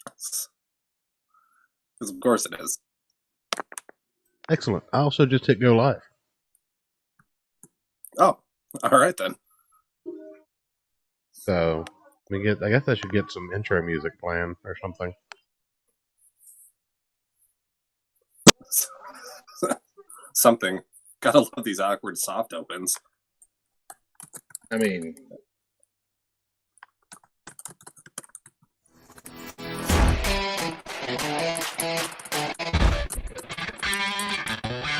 Because of course it is. Excellent. I also just hit go live. Oh, all right then. So I guess I should get some intro music playing or something. Something. Gotta love these awkward soft opens. I mean,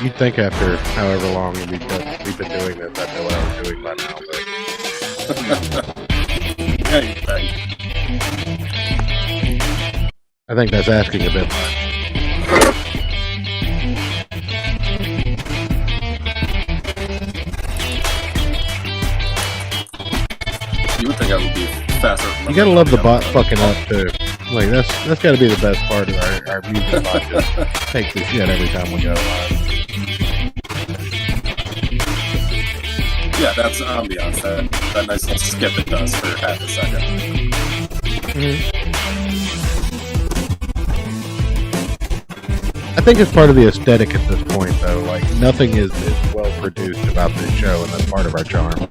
you'd think after however long we've been doing this, I'd know what I was doing by now. But Yeah, you think. I think that's asking a bit much. You would think I would be faster. You gotta love the bot fucking up too. Like that's gotta be the best part of our music bot. Just take this shit every time we go live. Yeah, that's ambiance. That nice little skip it does for half a second. I think it's part of the aesthetic at this point, though. Like nothing is well produced about this show, and that's part of our charm.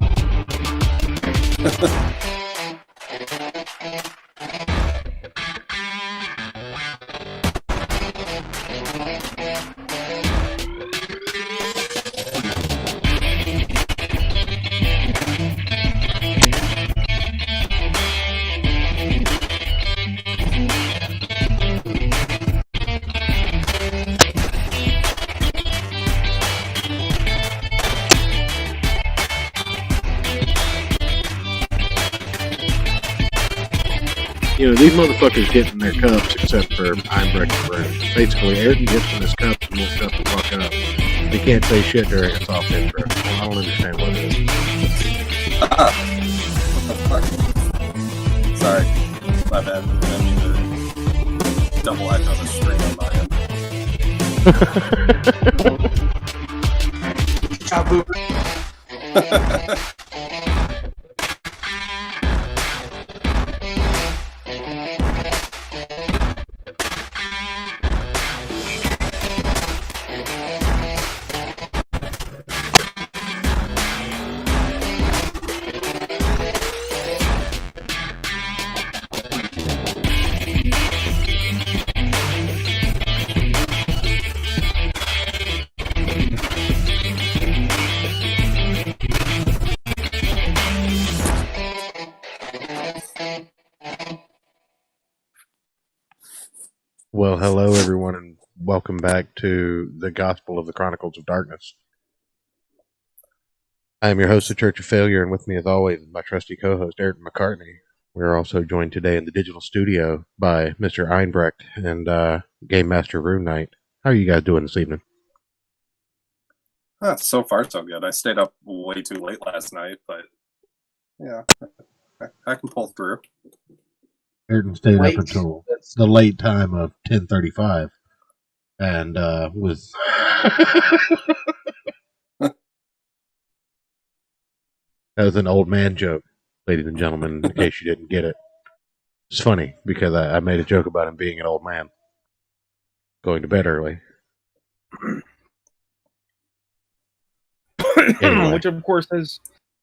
You know, these motherfuckers get in their cups except for Einbrecht and Rune. Basically, Ayrton gets in his cups and will shut the fuck up. He can't say shit during a soft intro. I don't understand what it is. What the fuck? Sorry. My bad. I didn't mean to double act on the screen on my end. Well, hello everyone, and welcome back to the Gospel of the Chronicles of Darkness. I am your host, The Church of Failure, and with me, as always, is my trusty co-host, Ayrton McCartney. We are also joined today in the digital studio by Mr. Einbrecht and Game Master RuneKnight. How are you guys doing this evening? So far, so good. I stayed up way too late last night, but yeah, I can pull through. Ayrton stayed up until the late time of 10:35, and was that was an old man joke, ladies and gentlemen. In case you didn't get it, it's funny because I made a joke about him being an old man, going to bed early. Anyway. Which of course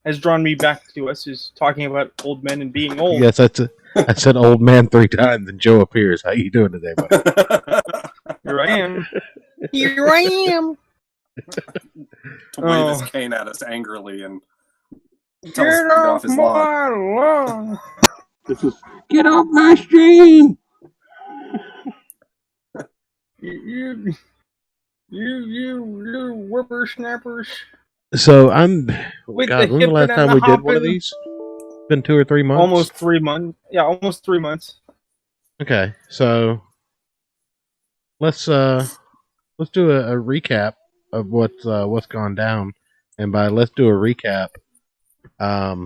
has drawn me back to us is talking about old men and being old. Yes, I said old man 3 times, and Joe appears. How you doing today, buddy? Here I am. Here I am. To wave his cane at us angrily and tell us to get off his lawn. This is get off my stream. You whippersnappers. So when was the last time we did one of these? Been 2 or 3 months? Almost 3 months. Yeah, almost 3 months. Okay, so let's do a recap of what's gone down, and by let's do a recap, why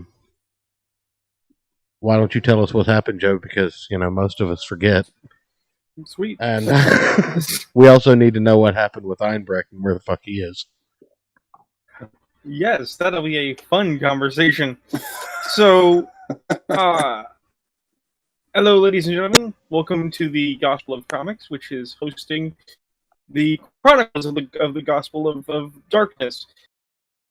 don't you tell us what happened, Joe? Because most of us forget. Sweet. And we also need to know what happened with Einbrecht and where the fuck he is. Yes, that'll be a fun conversation. So, Hello, ladies and gentlemen. Welcome to the Gospel of Comics, which is hosting the Chronicles of the Gospel of Darkness.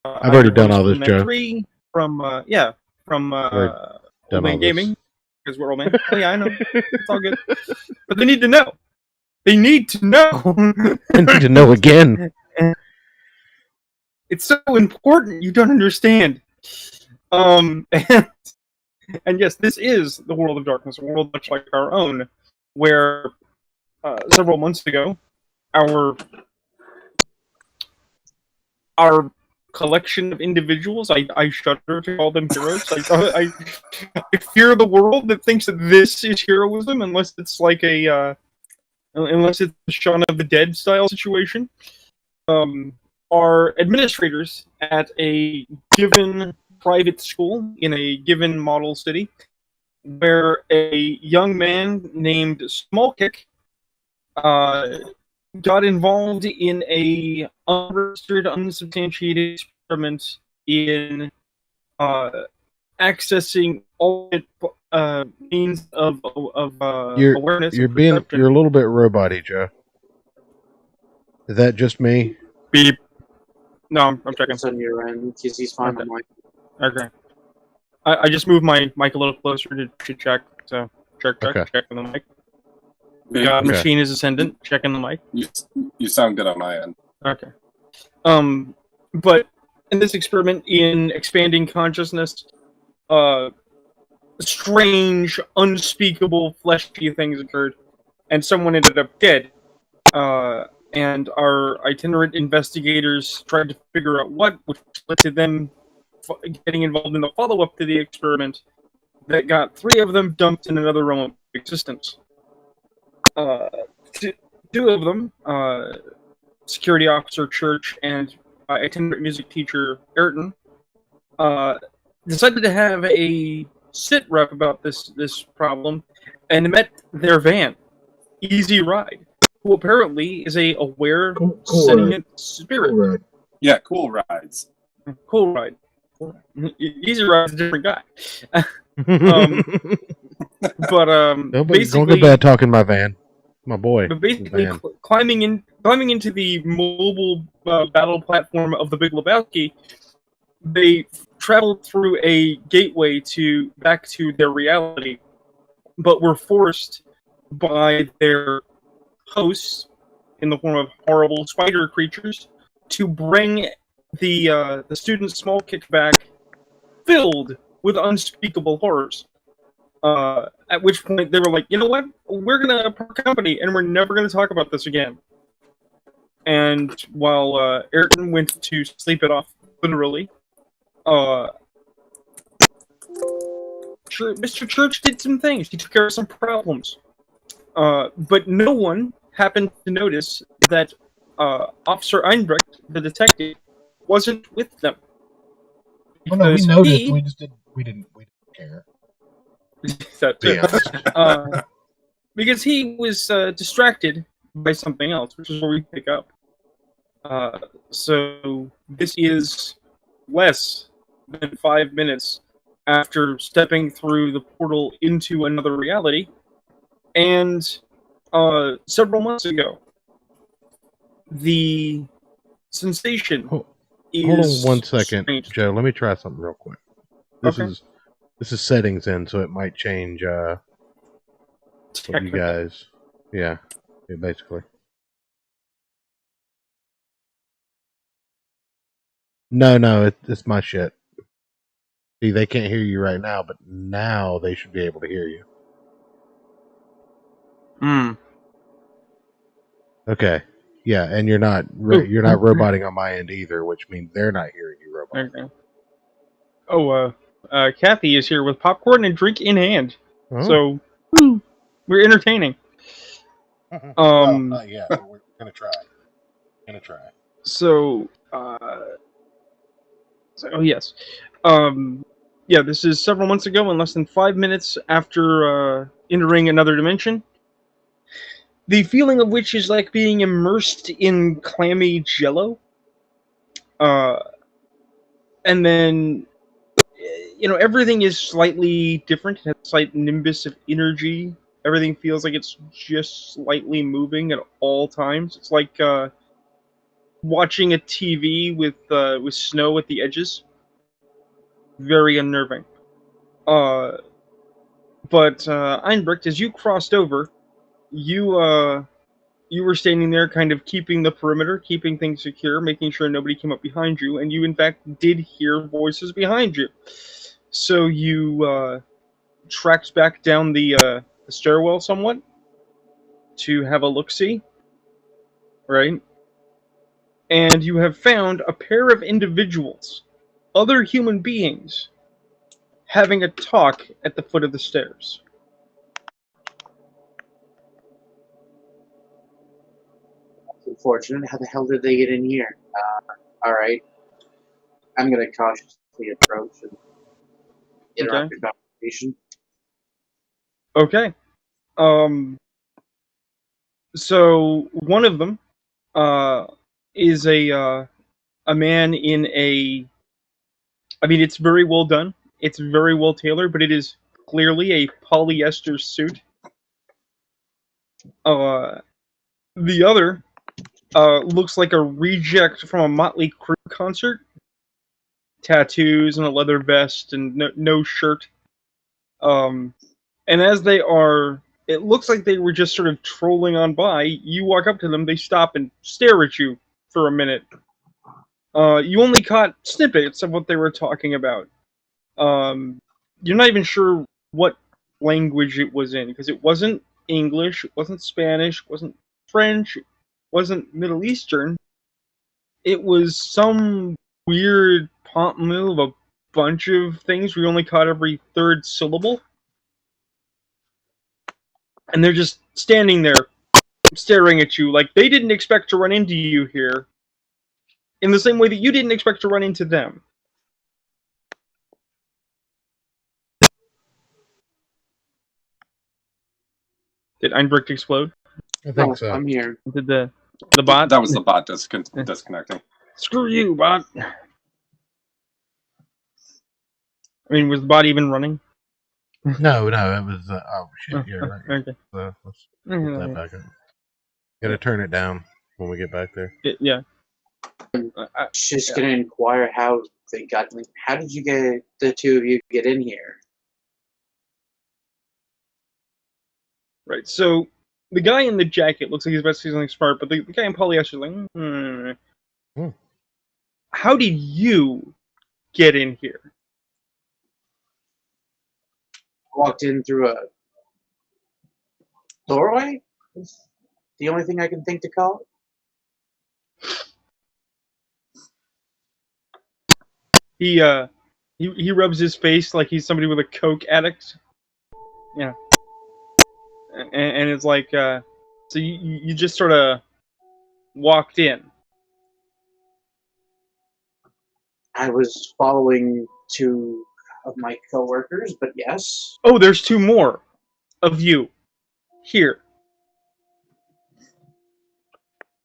I've already done all this, Joe. 3 from Old Done Man all Gaming, this. because we're Old Man. Oh yeah, I know. It's all good. But they need to know. They need to know. I need to know again. It's so important. You don't understand. And yes, this is the world of darkness, a world much like our own, where several months ago, our collection of individuals, I shudder to call them heroes. I fear the world that thinks that this is heroism, unless it's like unless it's a Shaun of the Dead style situation. Are administrators at a given private school in a given model city, where a young man named Smallkick got involved in a unregistered, unsubstantiated experiment in accessing all means of awareness. You're a little bit robot-y, Joe. Is that just me? Beep. No, I'm checking. It's on your end, because he's fine on mine. Okay. I just moved my mic a little closer to check. So check Okay. checking the mic. Okay. Machine is ascendant. Checking the mic. You sound good on my end. Okay. But in this experiment in expanding consciousness, strange, unspeakable, fleshy things occurred, and someone ended up dead. And our itinerant investigators tried to figure out what, which led to them getting involved in the follow-up to the experiment that got 3 of them dumped in another realm of existence. 2 of them, security officer Church and itinerant music teacher Ayrton, decided to have a sit rep about this problem, and met their van, Easy Ride, who apparently is a aware, sentient spirit. Cool ride. Yeah, cool rides. Cool Ride. Easy Ride's a different guy. But basically, don't get bad talking my van, my boy. But basically, climbing into the mobile battle platform of the Big Lebowski, they traveled through a gateway back to their reality, but were forced by their hosts, in the form of horrible spider creatures, to bring the student Smallkick back, filled with unspeakable horrors. At which point they were like, you know what? We're gonna part company, and we're never gonna talk about this again. And while Ayrton went to sleep it off, literally, Mr. Church did some things. He took care of some problems. But no one happened to notice that Officer Einbrecht, the detective, wasn't with them. Well, no, we noticed. We didn't care. That too. Yeah. Because he was distracted by something else, which is where we pick up. So this is less than 5 minutes after stepping through the portal into another reality, and several months ago, the sensation. Hold on 1 second, strange. Joe. Let me try something real quick. This is settings in, so it might change. What you guys, yeah, basically. No, it's my shit. See, they can't hear you right now, but now they should be able to hear you. Okay. Yeah, and you're not roboting on my end either, which means they're not hearing you roboting. Okay. Oh, Kathy is here with popcorn and drink in hand. Oh. So we're entertaining. Yeah, but we're gonna try. So yes. Yeah, this is several months ago, in less than 5 minutes after entering another dimension. The feeling of which is like being immersed in clammy jello. And then everything is slightly different. It has a slight nimbus of energy. Everything feels like it's just slightly moving at all times. It's like watching a TV with snow at the edges. Very unnerving. But Einbricht, as you crossed over, you were standing there kind of keeping the perimeter, keeping things secure, making sure nobody came up behind you, and you in fact did hear voices behind you. So you tracked back down the stairwell somewhat to have a look-see, right? And you have found a pair of individuals, other human beings, having a talk at the foot of the stairs. That's unfortunate. How the hell did they get in here? Alright. I'm going to cautiously approach and interrupt the conversation. Okay. So one of them is a man in a. I mean, it's very well done. It's very well tailored, but it is clearly a polyester suit. The other looks like a reject from a Motley Crue concert. Tattoos and a leather vest and no shirt. And as they are, it looks like they were just sort of trolling on by. You walk up to them, they stop and stare at you for a minute. You only caught snippets of what they were talking about. You're not even sure what language it was in, because it wasn't English, it wasn't Spanish, it wasn't French, it wasn't Middle Eastern. It was some weird pomp move, a bunch of things. We only caught every third syllable. And they're just standing there, staring at you, like they didn't expect to run into you here, in the same way that you didn't expect to run into them. Did Einbricht explode? I think so. I'm here. Did the bot? That was the bot disconnecting. Screw you, bot. I mean, was the bot even running? No, it was. Oh shit! You're right. Okay. Let's put that back up. Gotta turn it down when we get back there. Yeah. Just gonna inquire how they got. Like, how did you get the two of you get in here? Right. So the guy in the jacket looks like he's about to say something smart, but the guy in polyester is like, How did you get in here? Walked in through a doorway? That's the only thing I can think to call it. He rubs his face like he's somebody with a coke addict. Yeah. And it's like, so you just sort of walked in. I was following two of my coworkers, but yes. Oh, there's two more of you here.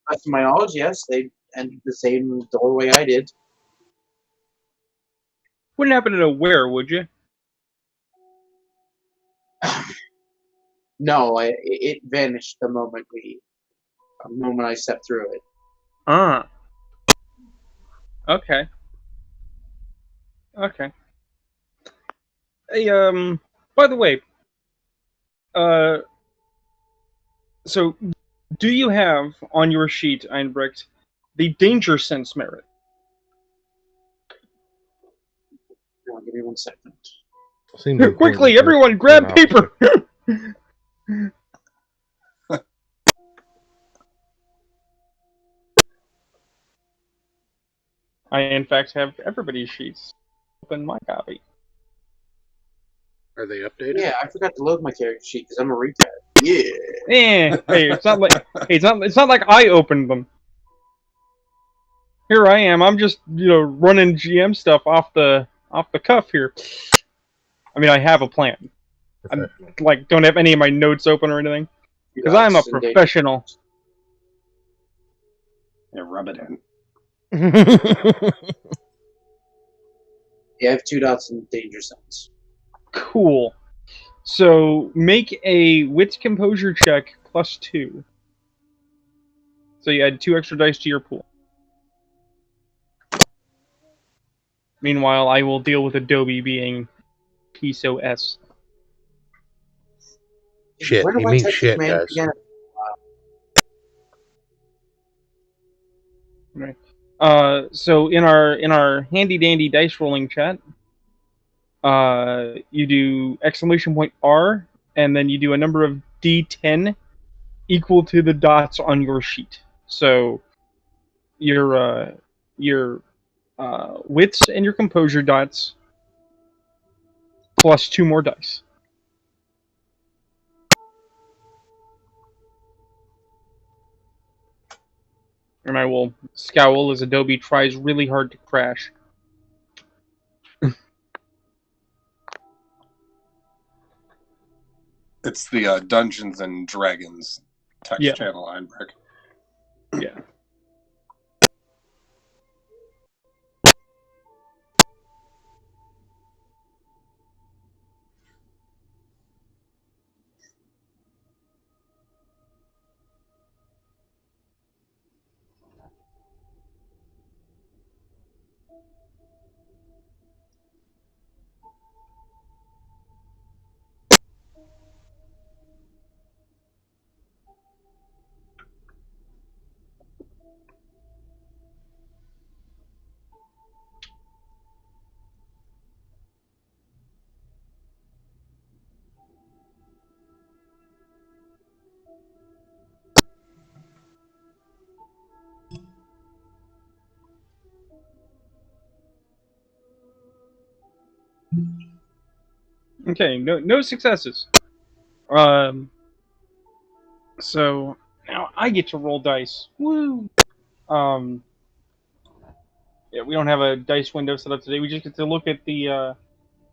That's to my knowledge, yes. They entered the same doorway I did. Wouldn't happen to know where, would you? No, it vanished the moment I stepped through it. Okay. Okay. Hey, by the way, so do you have on your sheet, Einbricht, the danger sense merit? No, give me 1 second. Seems Quickly, everyone, grab paper! I, in fact, have everybody's sheets. Open my copy. Are they updated? Yeah, I forgot to load my character sheet because I'm a retard. Yeah. Hey, it's not like it's not like I opened them. Here I am. I'm just running GM stuff off the cuff here. I mean, I have a plan. I don't have any of my notes open or anything because I'm a professional. Yeah, rub it in. Yeah, I have 2 dots in danger zones. Cool. So make a wits composure check +2. So you add 2 extra dice to your pool. Meanwhile, I will deal with Adobe being PSOS. Shit. Where do He I means type the shit, command guys. again? Right. So in our handy dandy dice rolling chat, you do !R, and then you do a number of D10 equal to the dots on your sheet. So your wits and your composure dots plus 2 more dice. And I will scowl as Adobe tries really hard to crash. It's the Dungeons and Dragons text channel, Einbreck. Yeah. Okay, no successes. So now I get to roll dice. Woo! Yeah, we don't have a dice window set up today. We just get to look at the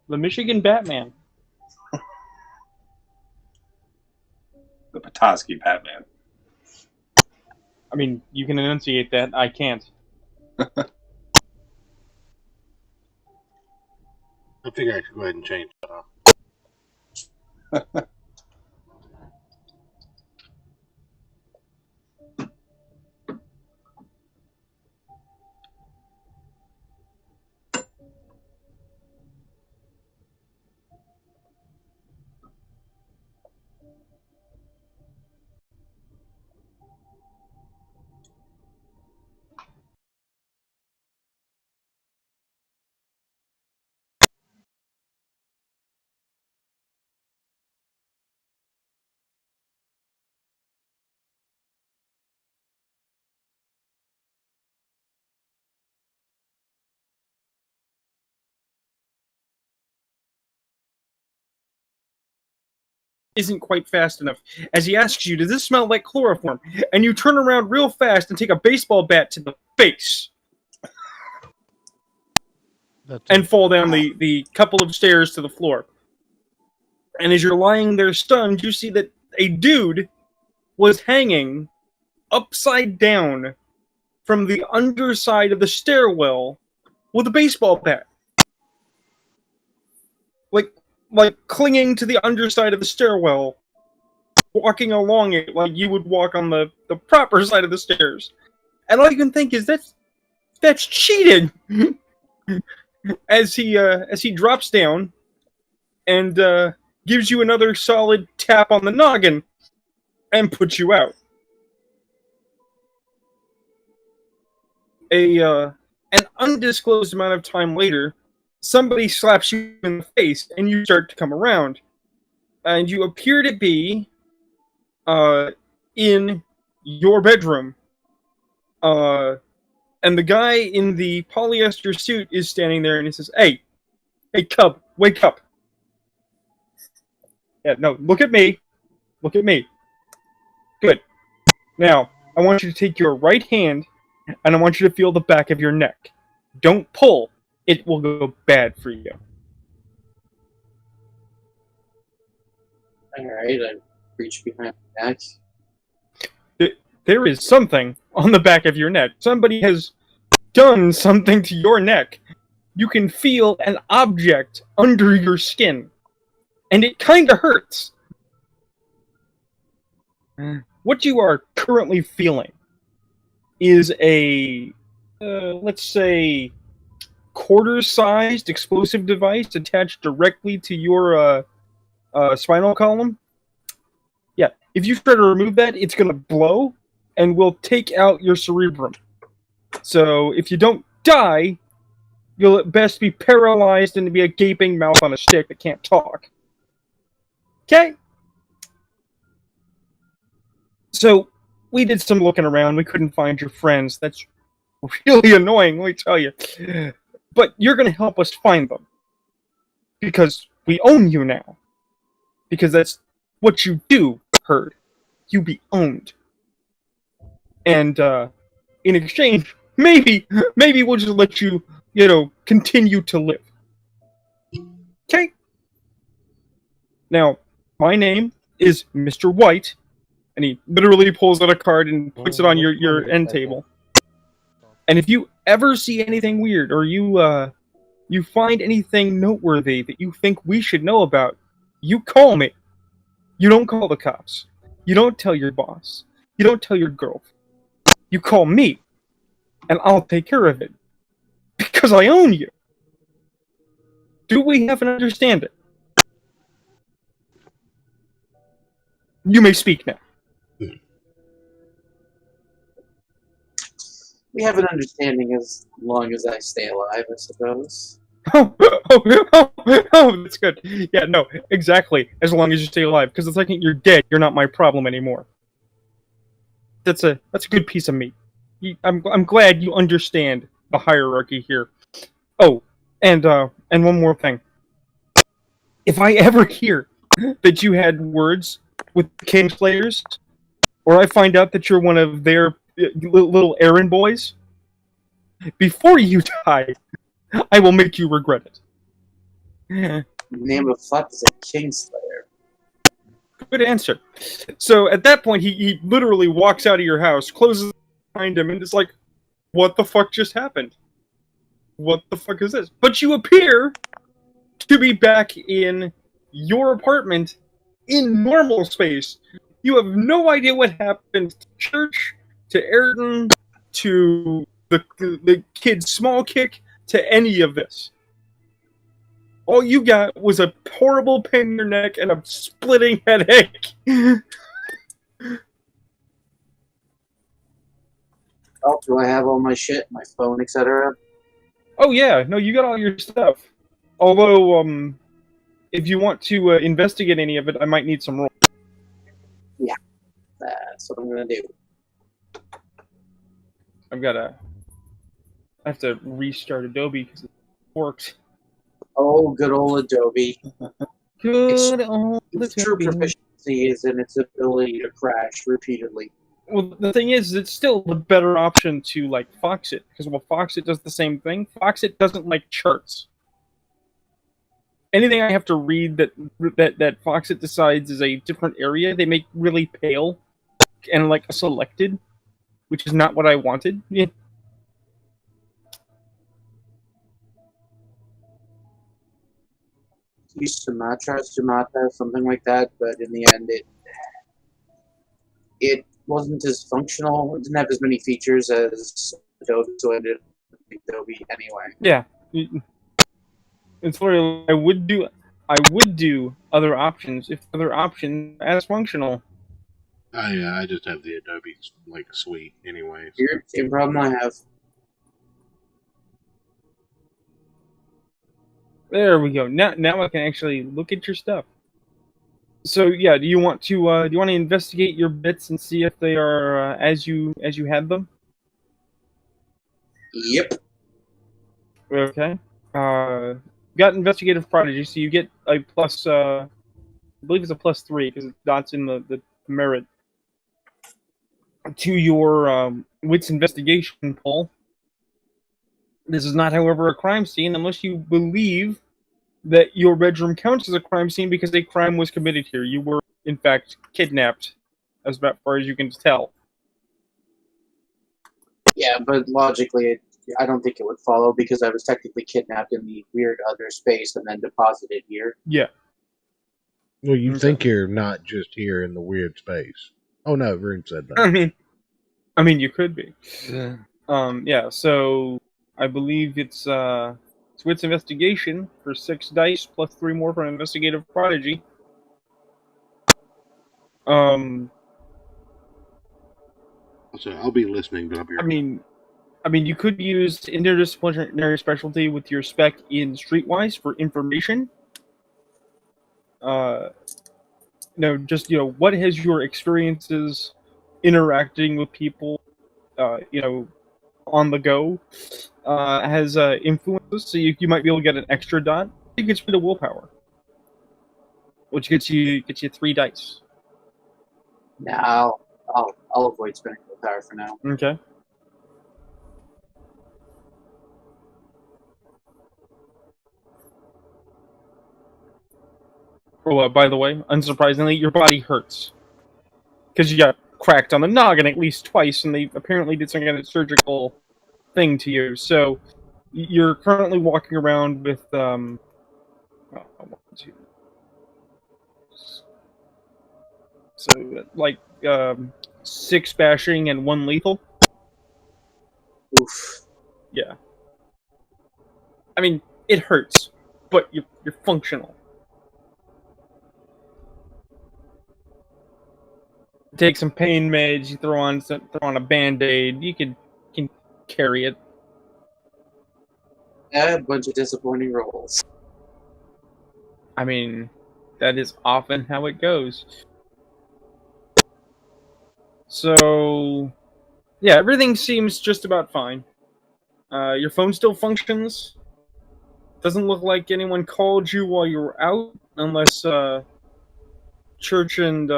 Michigan Batman. The Petoskey Batman. I mean, you can enunciate that. I can't. I figure I should go ahead and change that off. Isn't quite fast enough. As he asks you, does this smell like chloroform? And you turn around real fast and take a baseball bat to the face. And fall down the couple of stairs to the floor. And as you're lying there stunned, you see that a dude was hanging upside down from the underside of the stairwell with a baseball bat. Like clinging to the underside of the stairwell, walking along it like you would walk on the proper side of the stairs. And all you can think is that's cheating. as he drops down and gives you another solid tap on the noggin and puts you out. An undisclosed amount of time later, somebody slaps you in the face and you start to come around. And you appear to be in your bedroom. And the guy in the polyester suit is standing there and he says, Hey, Cub, wake up. Yeah, no, look at me. Look at me. Good. Now, I want you to take your right hand and I want you to feel the back of your neck. Don't pull. It will go bad for you. Alright, I reach behind my back. There is something on the back of your neck. Somebody has done something to your neck. you can feel an object under your skin. And it kind of hurts. What you are currently feeling is a, let's say, quarter-sized explosive device attached directly to your spinal column. Yeah, if you try to remove that, it's going to blow and will take out your cerebrum. So if you don't die, you'll at best be paralyzed and be a gaping mouth on a stick that can't talk. Okay? So, we did some looking around. We couldn't find your friends. That's really annoying, let me tell you. But you're going to help us find them. Because we own you now. Because that's what you do, Herd. You be owned. And, in exchange, maybe we'll just let you, continue to live. Okay? Now, my name is Mr. White, and he literally pulls out a card and puts it on your end table. And if you ever see anything weird, or you find anything noteworthy that you think we should know about, you call me. You don't call the cops. You don't tell your boss. You don't tell your girlfriend. You call me, and I'll take care of it. Because I own you. Do we have an understanding? You may speak now. We have an understanding as long as I stay alive, I suppose. Oh, that's good. Yeah, no, exactly. As long as you stay alive, because the second you're dead, you're not my problem anymore. That's a good piece of meat. I'm glad you understand the hierarchy here. Oh, and one more thing. If I ever hear that you had words with Kingslayers, or I find out that you're one of their little errand boys, before you die, I will make you regret it. The name of fuck is a Kingslayer. Good answer. So at that point, he literally walks out of your house, closes behind him, and is like, what the fuck just happened? What the fuck is this? But you appear to be back in your apartment in normal space. You have no idea what happened to church, to Ayrton, to the kid's small kick, to any of this. All you got was a horrible pain in your neck and a splitting headache. Oh, do I have all my shit, my phone, etc.? Oh yeah, no, you got all your stuff. Although, if you want to investigate any of it, I might need some roll. Yeah, that's what I'm gonna do. I have to restart Adobe because it worked. Oh, good old Adobe. Good old Its true proficiency is in its ability to crash repeatedly. Well, the thing is, it's still the better option to, like, Foxit, because, well, Foxit does the same thing. Foxit doesn't like charts. Anything I have to read that Foxit decides is a different area, they make really pale and, like, selected, which is not what I wanted. Yeah. Sumatra, something like that, but in the end, it wasn't as functional. It didn't have as many features as Adobe, so I ended up with Adobe anyway. Yeah, it's literally I would do other options if other options as functional. I just have the Adobe suite anyway. Same problem I have. There we go. Now I can actually look at your stuff. So yeah, do you want to investigate your bits and see if they are as you had them? Yep. Okay. Got investigative prodigy, so you get a plus. I believe it's a +3 because that's in the merit to your wits investigation poll. This is not, however, a crime scene unless you believe that your bedroom counts as a crime scene because a crime was committed here. You were, in fact, kidnapped, as about far as you can tell. Yeah, but logically, I don't think it would follow because I was technically kidnapped in the weird other space and then deposited here. Yeah. Well, you think you're not just here in the weird space. Oh no, Rune said that. I mean, you could be. Yeah, so I believe it's wits investigation for 6 dice plus 3 more for an investigative prodigy. So I'll be listening, but I'll be. I mean, you could use interdisciplinary specialty with your spec in Streetwise for information. What has your experiences interacting with people, on the go, has influences, so you might be able to get an extra dot. You can spend a willpower, which gets you 3 dice. Now I'll avoid spending willpower for now. Okay. Oh, by the way, unsurprisingly, your body hurts because you got cracked on the noggin at least twice, and they apparently did some kind of surgical thing to you. So you're currently walking around with 6 bashing and 1 lethal. Oof. Yeah. I mean, it hurts, but you're functional. Take some pain meds, you throw on a band-aid, you can carry it. A bunch of disappointing rolls. I mean, that is often how it goes. So, yeah, everything seems just about fine. Your phone still functions. Doesn't look like anyone called you while you were out, unless Church and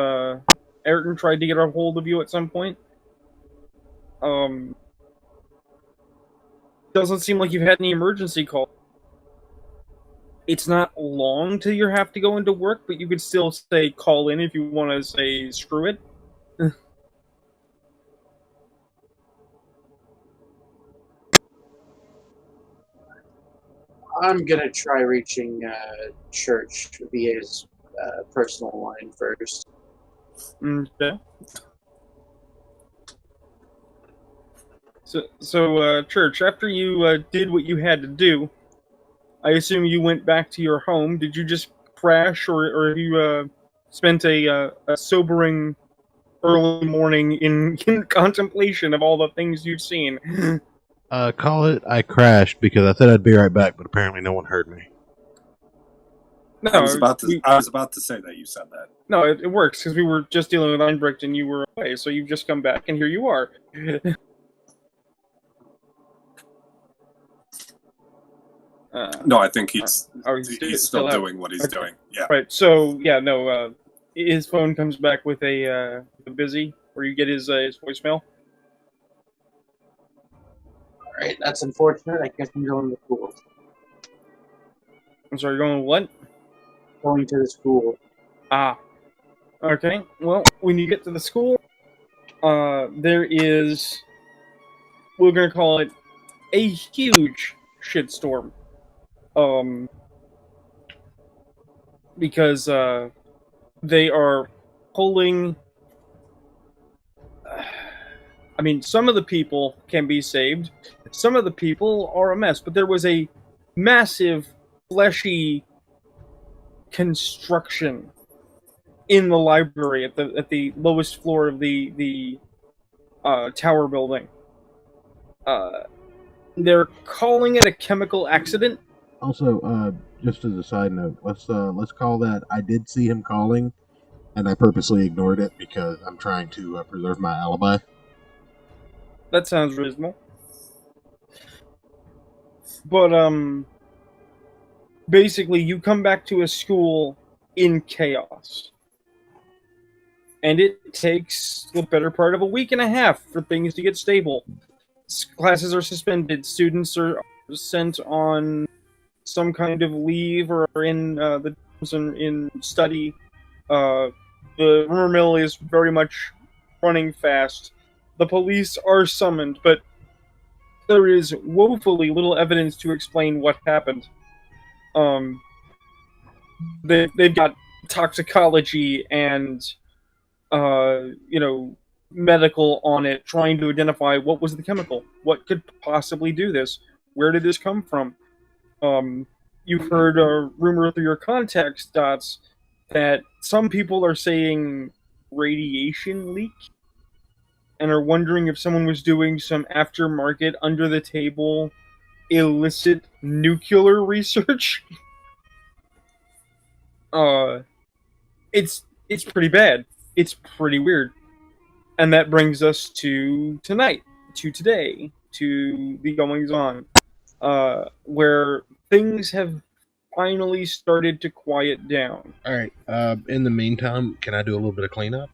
Ayrton tried to get a hold of you at some point. Doesn't seem like you've had any emergency call. It's not long till you have to go into work, but you could still say call in if you want to say screw it. I'm gonna try reaching Church via his personal line first. Okay. So, Church, after you did what you had to do, I assume you went back to your home. Did you just crash, or have you spent a sobering early morning in contemplation of all the things you've seen? Call it I crashed because I said I'd be right back, but apparently no one heard me. No, I was about to say that you said that. No, it works because we were just dealing with Einbrecht and you were away, so you've just come back and here you are. No, I think he's still doing what he's doing. Yeah. Right. So yeah, no. His phone comes back with a busy, where you get his voicemail. All right, that's unfortunate. I guess I'm going to school. I'm sorry, going what? Going to the school. Ah. Okay. Well, when you get to the school, there is, we're gonna call it, a huge shitstorm. Because they are pulling. I mean, some of the people can be saved. Some of the people are a mess. But there was a massive, fleshy construction in the library at the lowest floor of the tower building. They're calling it a chemical accident. Also, just as a side note, let's call that I did see him calling, and I purposely ignored it because I'm trying to preserve my alibi. That sounds reasonable. But basically, you come back to a school in chaos, and it takes the better part of a week and a half for things to get stable. Classes are suspended. Students are sent on some kind of leave or in the in study. The rumor mill is very much running fast. The police are summoned, but there is woefully little evidence to explain what happened. They've got toxicology and medical on it, trying to identify what was the chemical, what could possibly do this, where did this come from. You've heard a rumor through your contacts, Dots, that some people are saying radiation leak and are wondering if someone was doing some aftermarket, under the table, illicit nuclear research. It's pretty bad. It's pretty weird. And that brings us to tonight, to today, to the goings on, where things have finally started to quiet down. All right. In the meantime, can I do a little bit of cleanup?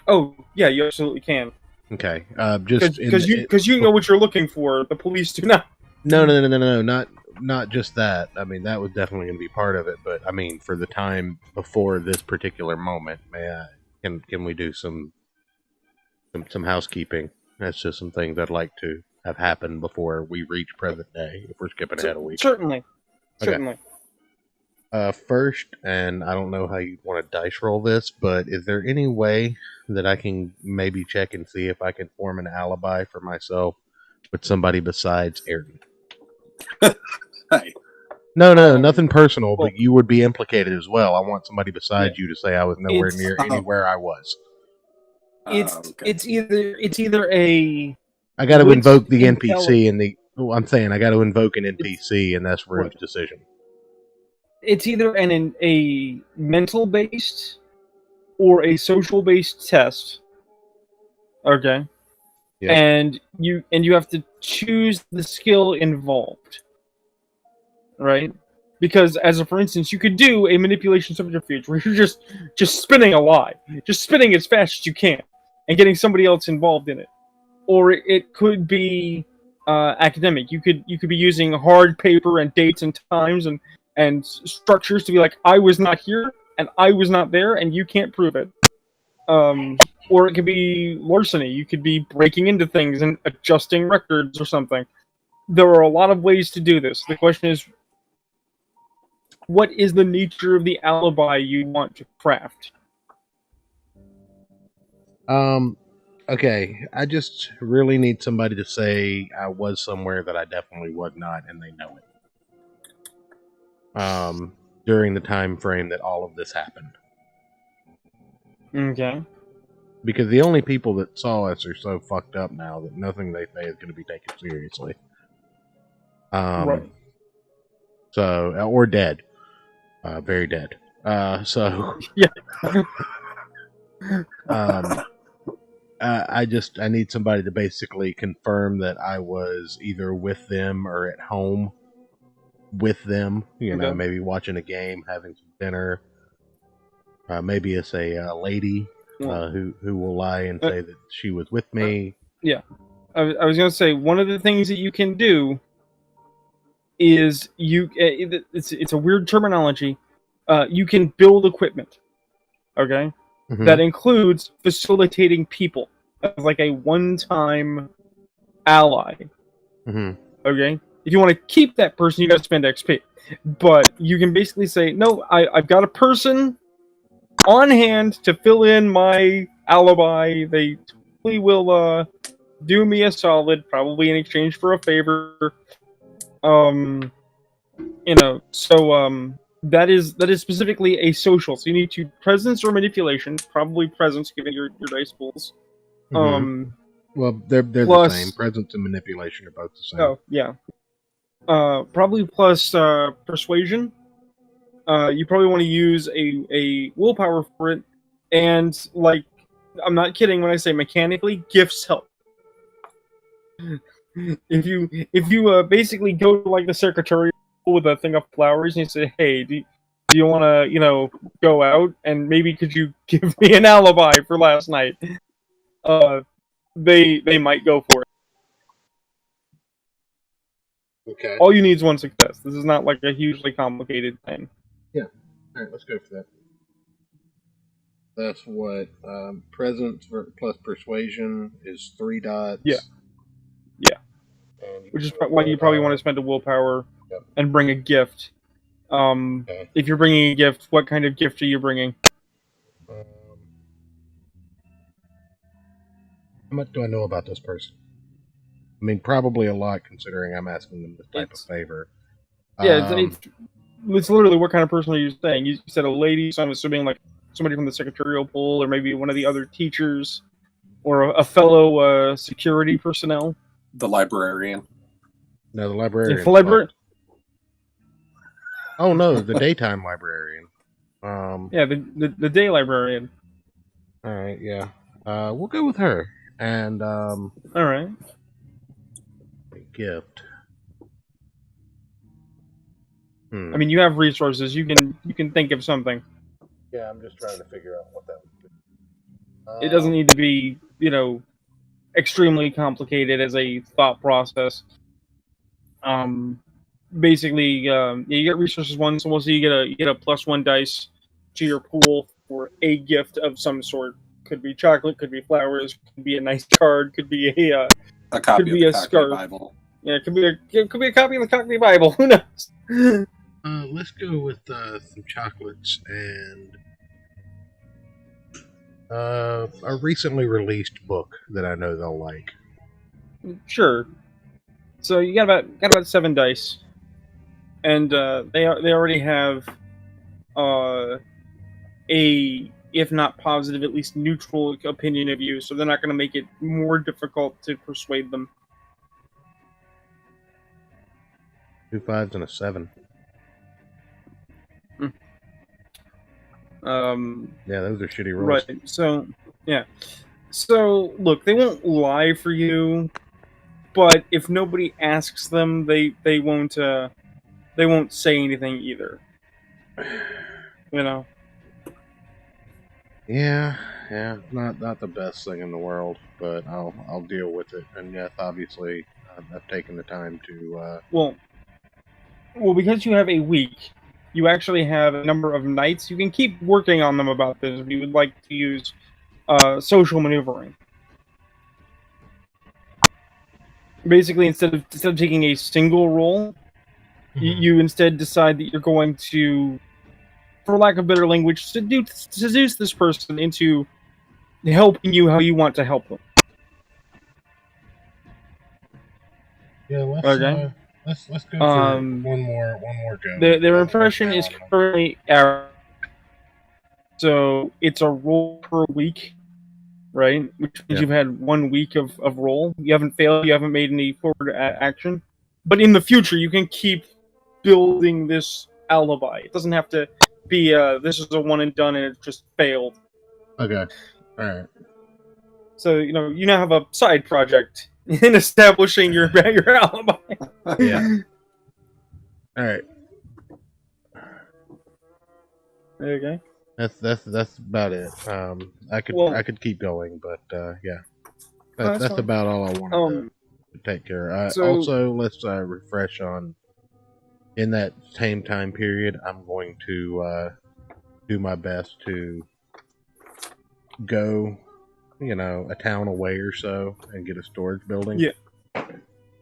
Oh, yeah, you absolutely can. Okay. Because you know what you're looking for. The police do not. No. Not just that. I mean, that was definitely going to be part of it. But I mean, for the time before this particular moment, can we do some housekeeping? That's just some things I'd like to have happen before we reach present day. If we're skipping ahead a week, certainly. First, and I don't know how you want to dice roll this, but is there any way that I can maybe check and see if I can form an alibi for myself with somebody besides Ayrton? Hey. No, nothing personal, but you would be implicated as well. I want somebody besides you to say I was nowhere near anywhere I was. It's either a. I got to invoke the NPC and the. Well, I'm saying I got to invoke an NPC, and that's Rune's decision. It's either a mental based or a social based test. Okay. Yeah. And you have to choose the skill involved. Right? Because for instance, you could do a manipulation subterfuge where you're just spinning a lie. Just spinning as fast as you can and getting somebody else involved in it. Or it could be academic. You could be using hard paper and dates and times and structures to be like, I was not here and I was not there and you can't prove it. Or it could be larceny. You could be breaking into things and adjusting records or something. There are a lot of ways to do this. The question is, what is the nature of the alibi you want to craft? Okay, I just really need somebody to say I was somewhere that I definitely was not, and they know it. During the time frame that all of this happened. Okay. Because the only people that saw us are so fucked up now that nothing they say is going to be taken seriously. Right. So, or dead. Very dead. So... Yeah. I need somebody to basically confirm that I was either with them or at home with them. You know, maybe watching a game, having some dinner. Maybe it's a lady who will lie and say that she was with me. Yeah, I was going to say, one of the things that you can do is it's a weird terminology. You can build equipment. Okay. Mm-hmm. That includes facilitating people as like a one-time ally. Mm-hmm. Okay? If you want to keep that person, you got to spend XP. But you can basically say, no, I've got a person on hand to fill in my alibi. They totally will do me a solid, probably in exchange for a favor. That is specifically a social. So you need to presence or manipulation. Probably presence, given your dice pools. Mm-hmm. Well, they're plus, the same. Presence and manipulation are both the same. Oh yeah. Probably plus persuasion. You probably want to use a willpower for it, and like, I'm not kidding when I say mechanically, gifts help. If you basically go to like the secretary with a thing of flowers and you say, hey, do you want to go out, and maybe could you give me an alibi for last night? They might go for it. Okay. All you need is one success. This is not like a hugely complicated thing. Yeah. All right, let's go for that. That's what presence plus persuasion is 3 dots. Yeah. which is why you probably want to spend a willpower and bring a gift. If you're bringing a gift, what kind of gift are you bringing? How much do I know about this person? I mean, probably a lot, considering I'm asking them this type of favor. Yeah, it's literally what kind of person are you saying? You said a lady, so I'm assuming like somebody from the secretarial pool, or maybe one of the other teachers, or a fellow security personnel. The librarian. No, the librarian. Oh no, the daytime librarian. Yeah, the day librarian. All right, yeah. We'll go with her. And all right. A gift. I mean, you have resources. You can think of something. Yeah, I'm just trying to figure out what that would be. It doesn't need to be, extremely complicated as a thought process. Basically, you get resources one, so we'll see you get a +1 dice to your pool for a gift of some sort. Could be chocolate, could be flowers, could be a nice card, could be a copy could be of the a scarf. Bible. Yeah, it could be a copy of the Cockney Bible. Who knows? Let's go with some chocolates and a recently released book that I know they'll like. Sure. So you got about 7 dice, and they already have a, if not positive, at least neutral opinion of you. So they're not going to make it more difficult to persuade them. 2 5s and a 7. Yeah, those are shitty rolls. Right. So, yeah. So, look, they won't lie for you, but if nobody asks them, they won't say anything either. Yeah, not the best thing in the world, but I'll deal with it. And yes, obviously, I've taken the time to. Well, because you have a week, you actually have a number of nights. You can keep working on them about this if you would like to use social maneuvering. Basically, instead of taking a single roll, you instead decide that you're going to, for lack of better language, seduce this person into helping you how you want to help them. Yeah, let's go for one more go. Their impression is currently average, so it's a roll per week, right? Which means you've had 1 week of roll. You haven't failed. You haven't made any forward action. But in the future, you can keep building this alibi. It doesn't have to be this is a one and done and it just failed. Okay, all right. So you now have a side project in establishing your alibi. Yeah. All right. Okay. That's about it. I could keep going, but yeah, that's about all I wanted to take care of. Also, let's refresh on. In that same time period, I'm going to do my best to go, a town away or so and get a storage building. Yeah.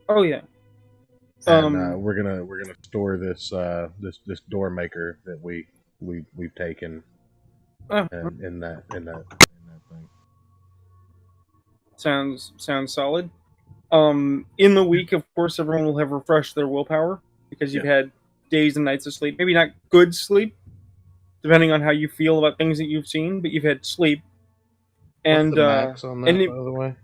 Oh yeah. And we're gonna store this this door maker that we've taken in that thing. Sounds solid. In the week, of course, everyone will have refreshed their willpower because you've had days and nights of sleep. Maybe not good sleep, depending on how you feel about things that you've seen, but you've had sleep. And what's the max on that, by the way?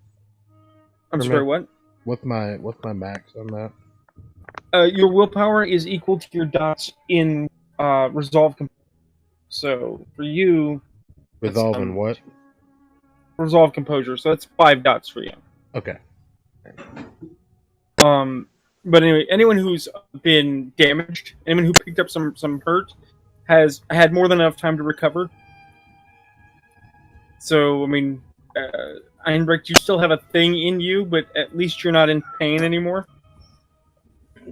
I'm sorry, what? What's my max on that? Your willpower is equal to your dots in resolve. So for you, resolve in what? Resolve composure. So that's 5 dots for you. Okay. But anyway, anyone who's been damaged, anyone who picked up some hurt, has had more than enough time to recover. So, I mean, Einbrecht, you still have a thing in you, but at least you're not in pain anymore.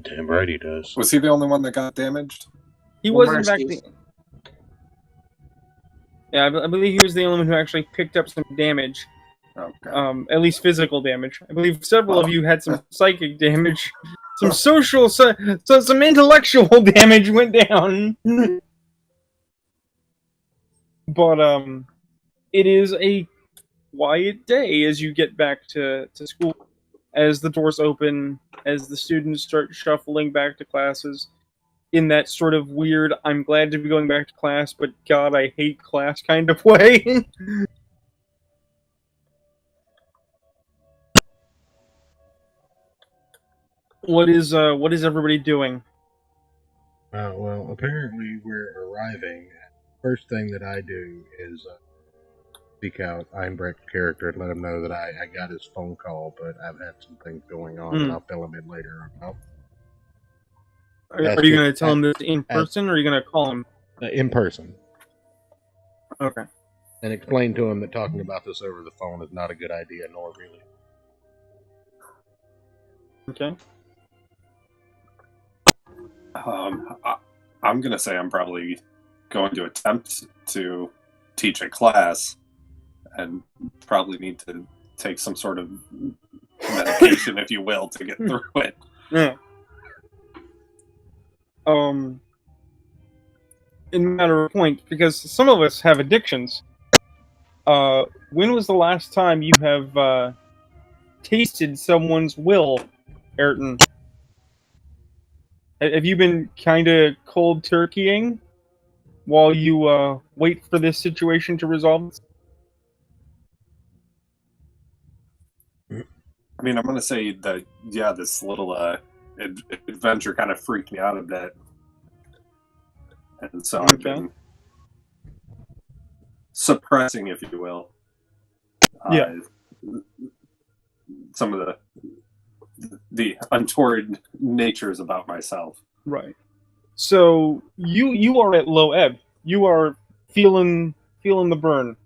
Damn right he does. Was he the only one that got damaged? He was, in fact, I believe he was the only one who actually picked up some damage. Okay. At least physical damage. I believe several of you had some psychic damage. Some social, so some intellectual damage went down. But it is a quiet day as you get back to school. As the doors open, as the students start shuffling back to classes, in that sort of weird, I'm glad to be going back to class, but God, I hate class kind of way. What is everybody doing? Well, apparently we're arriving. First thing that I do is seek out Einbrecht's character and let him know that I got his phone call, but I've had some things going on, and I'll fill him in later. Are you going to tell him this in person, or are you going to call him? In person. Okay. And explain to him that talking about this over the phone is not a good idea, nor really. Okay. I'm going to say I'm probably going to attempt to teach a class and probably need to take some sort of medication, if you will, to get through it. Yeah. In a matter of point, because some of us have addictions. When was the last time you have tasted someone's will, Ayrton? Have you been kind of cold turkeying while you wait for this situation to resolve? I mean, I'm going to say that, yeah, this little adventure kind of freaked me out a bit. And so I've been suppressing, if you will, some of the untoward natures about myself. Right. So you are at low ebb. You are feeling the burn.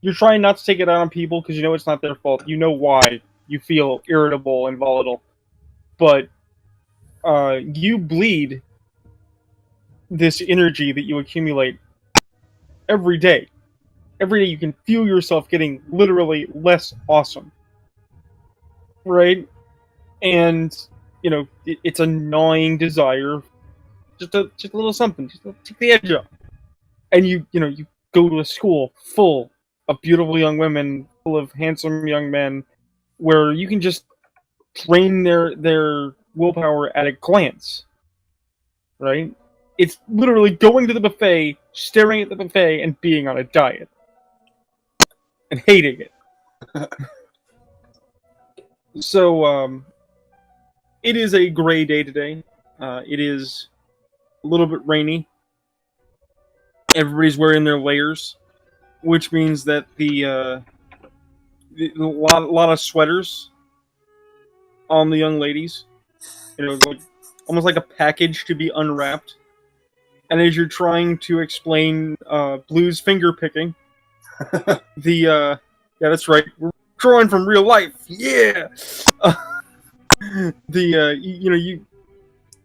You're trying not to take it out on people because you know it's not their fault. You know why you feel irritable and volatile, but you bleed this energy that you accumulate every day. Every day you can feel yourself getting literally less awesome. Right? And, you know, it's a gnawing desire. Just a little something. Just to take the edge off. And you go to a school full of beautiful young women, full of handsome young men, where you can just drain their willpower at a glance. Right? It's literally going to the buffet, staring at the buffet, and being on a diet. And hating it. So, it is a gray day today. It is a little bit rainy. Everybody's wearing their layers, which means that a lot of sweaters on the young ladies. You know, like almost like a package to be unwrapped. And as you're trying to explain Blue's finger picking, yeah, that's right. We're drawing from real life. Yeah. You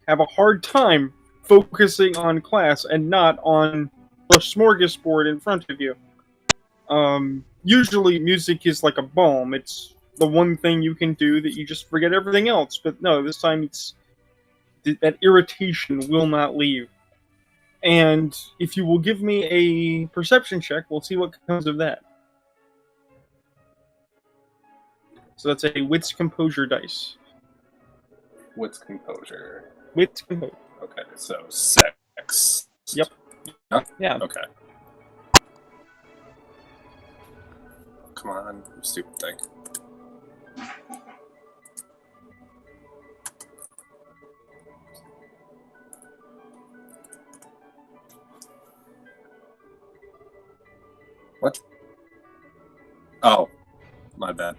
have a hard time focusing on class and not on the smorgasbord in front of you. Usually music is like a balm. It's the one thing you can do that you just forget everything else. But no, this time it's that irritation will not leave. And if you will give me a perception check, we'll see what comes of that. So that's a Wits Composure dice. Wits Composure. Wits Composure. Okay, so 6. Yep. Yeah. Okay. Come on, you stupid thing. What? Oh, my bad.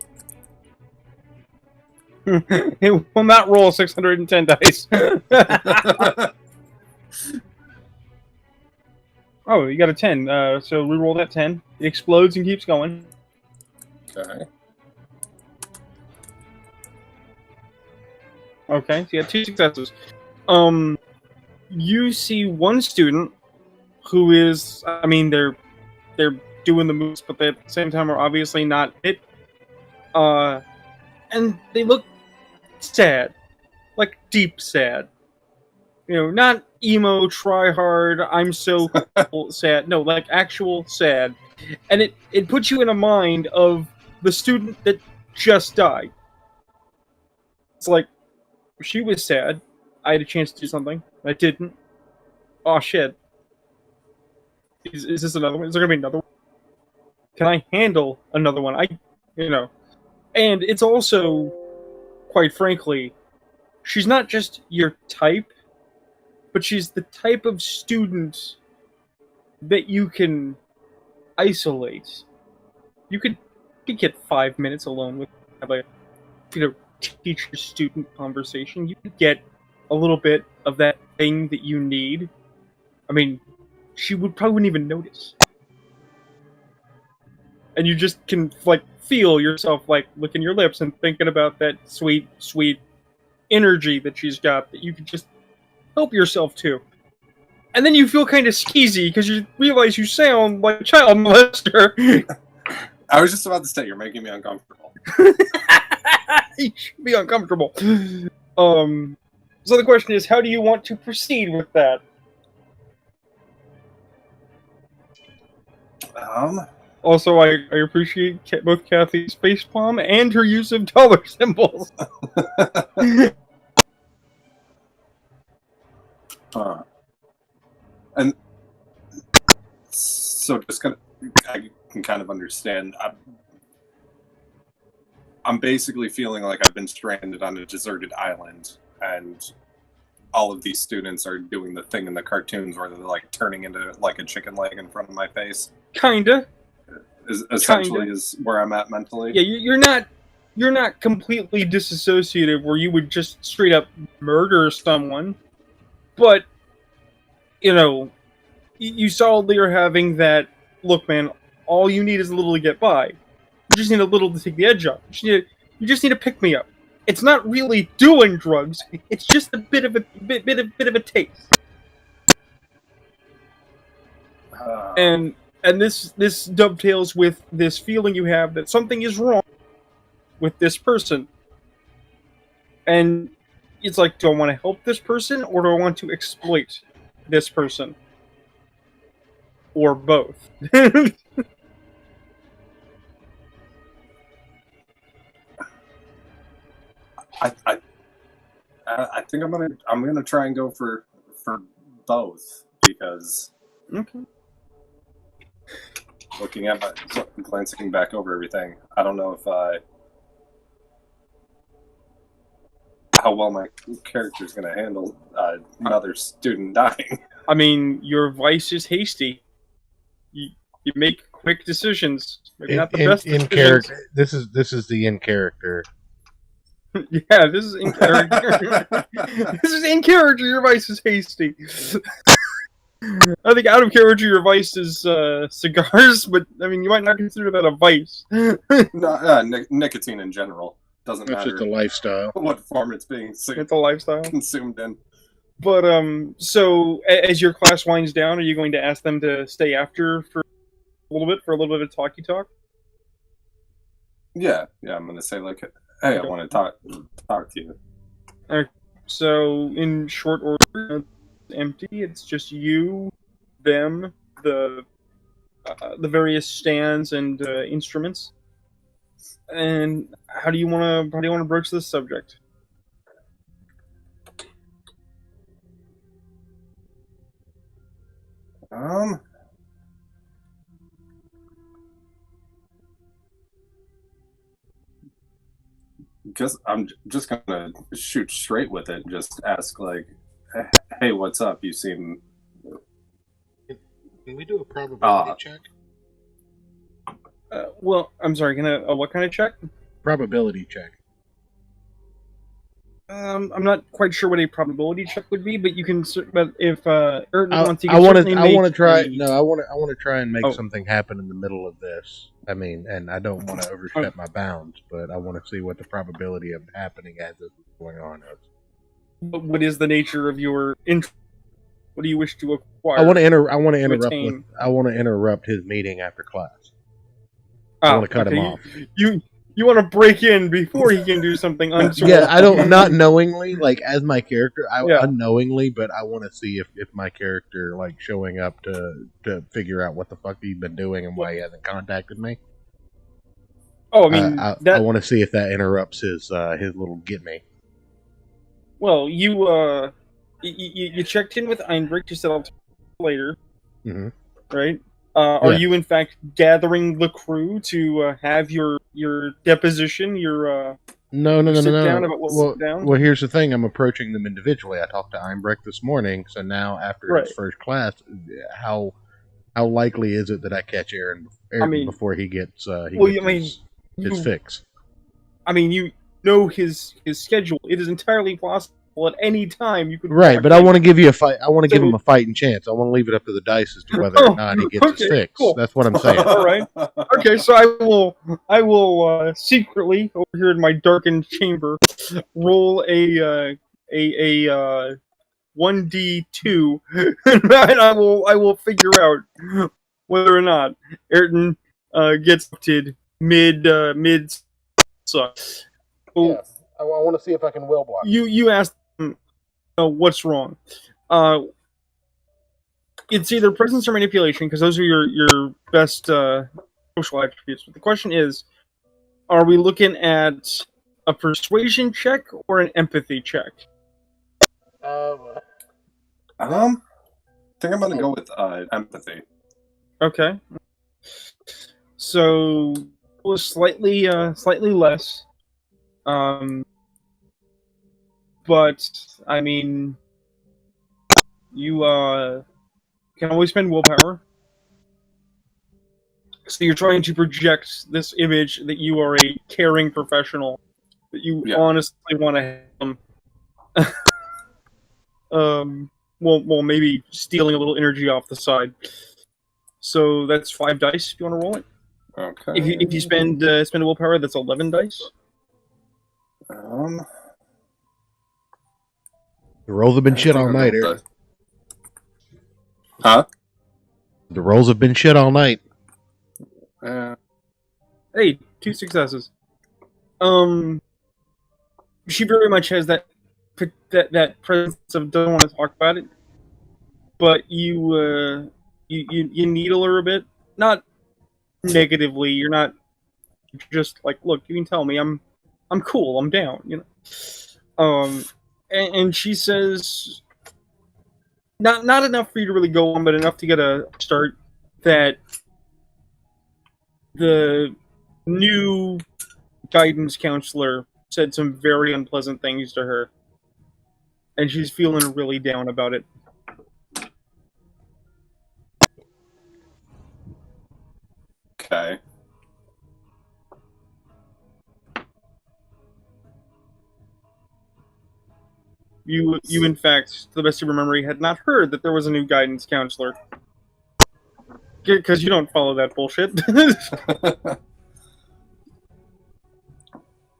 It will not roll 610 dice. Oh, you got a 10. So reroll that 10. It explodes and keeps going. Okay. Okay, so you have 2 successes. You see one student who is, I mean, they're doing the moves, but they, at the same time, are obviously not it. And they look sad, like deep sad. You know, not emo, try hard, I'm so cool, sad. No, like actual sad. And it puts you in a mind of the student that just died. It's like, she was sad. I had a chance to do something. I didn't. Oh shit. Is this another one? Is there gonna be another one? Can I handle another one? And it's also, quite frankly, she's not just your type, but she's the type of student that you can isolate. You could get 5 minutes alone with have a teacher-student conversation. You could get a little bit of that thing that you need. I mean, she probably wouldn't even notice. And you just can, like, feel yourself, like, licking your lips and thinking about that sweet, sweet energy that she's got that you can just help yourself to. And then you feel kind of skeezy because you realize you sound like a child molester. I was just about to say, you're making me uncomfortable. You should be uncomfortable. So the question is, how do you want to proceed with that? Also, I appreciate both Kathy's facepalm and her use of dollar symbols. And so I can kind of understand. I'm basically feeling like I've been stranded on a deserted island, and all of these students are doing the thing in the cartoons where they're like turning into like a chicken leg in front of my face. Kinda. Essentially is where I'm at mentally. Yeah, you're not completely disassociated where you would just straight up murder someone, but you solidly are having that. Look, man, all you need is a little to get by. You just need a little to take the edge off. You just need to pick me up. It's not really doing drugs. It's just a bit of a taste. And this dovetails with this feeling you have that something is wrong with this person. And it's like, do I want to help this person or do I want to exploit this person? Or both. I think I'm gonna try and go for both because looking at glancing back over everything, I don't know if how well my character is gonna handle another student dying. I mean, your vice is hasty. You make quick decisions. Maybe not the best in decisions. character. This is the in character. Yeah, this is in character. This is in character. Your vice is hasty. I think out of character, your vice is cigars, but I mean, you might not consider that a vice. No, nicotine in general doesn't That's matter. just a lifestyle. What form it's being It's a lifestyle consumed in. But so as your class winds down, are you going to ask them to stay after for a little bit of talky talk? Yeah, I'm gonna say like, hey, I want to talk to you. Alright, so in short order, it's empty. It's just you, them, the various stands and instruments. And how do you want to broach this subject? Because I'm just gonna shoot straight with it and just ask like, hey, what's up? You seem... Can we do a probability check? Well, I'm sorry, what kind of check? Probability check. I'm not quite sure what a probability check would be, but you can. But if Ayrton wants to, I want to try. No, I want to try and make something happen in the middle of this. I mean, and I don't want to overstep my bounds, but I want to see what the probability of happening as this is going on is. What is the nature of your interest? What do you wish to acquire? I want to interrupt. attain? I want to interrupt his meeting after class. I want to cut him off. You want to break in before he can do something untoward. Yeah, I don't, not knowingly, like as my character, Yeah. unknowingly, but I want to see if my character like showing up to figure out what the fuck he's been doing and why he hasn't contacted me. Oh, I mean, I want to see if that interrupts his little get me. Well, you checked in with Einbrick. You said I'll talk later, right? Are you in fact gathering the crew to have your deposition? Your no. down about what went down? Well, here's the thing. I'm approaching them individually. I talked to Einbrecht this morning, so now after his first class, how likely is it that I catch Aaron before he gets his fix? I mean, you know his schedule. It is entirely possible at any time you could. Right, but I want to give you a fight. I want to give him a fighting chance. I want to leave it up to the dice as to whether or not he gets his fix. Cool. That's what I'm saying. All right. Okay, so I will secretly over here in my darkened chamber roll a 1d2, and I will figure out whether or not Ayrton gets upted mid suck. So, yes, I want to see if I can will block. You asked him, what's wrong. It's either presence or manipulation, because those are your best social attributes. But the question is, are we looking at a persuasion check or an empathy check? I think I'm gonna go with empathy. Okay. So it was slightly less. But I mean, you can always spend willpower. So you're trying to project this image that you are a caring professional, that you honestly want to help them. Well, maybe stealing a little energy off the side. So that's 5 dice if you want to roll it. Okay. If you spend a willpower, that's 11 dice. The rolls have been shit all night, Eric. Huh? The rolls have been shit all night. Hey, 2 successes. She very much has that presence of don't want to talk about it, but you needle her a bit, not negatively. You're not just like, look, you can tell me I'm cool, I'm down, you know. And she says, not enough for you to really go on, but enough to get a start, that the new guidance counselor said some very unpleasant things to her, and she's feeling really down about it. Okay. You in fact, to the best of your memory, had not heard that there was a new guidance counselor. Because you don't follow that bullshit.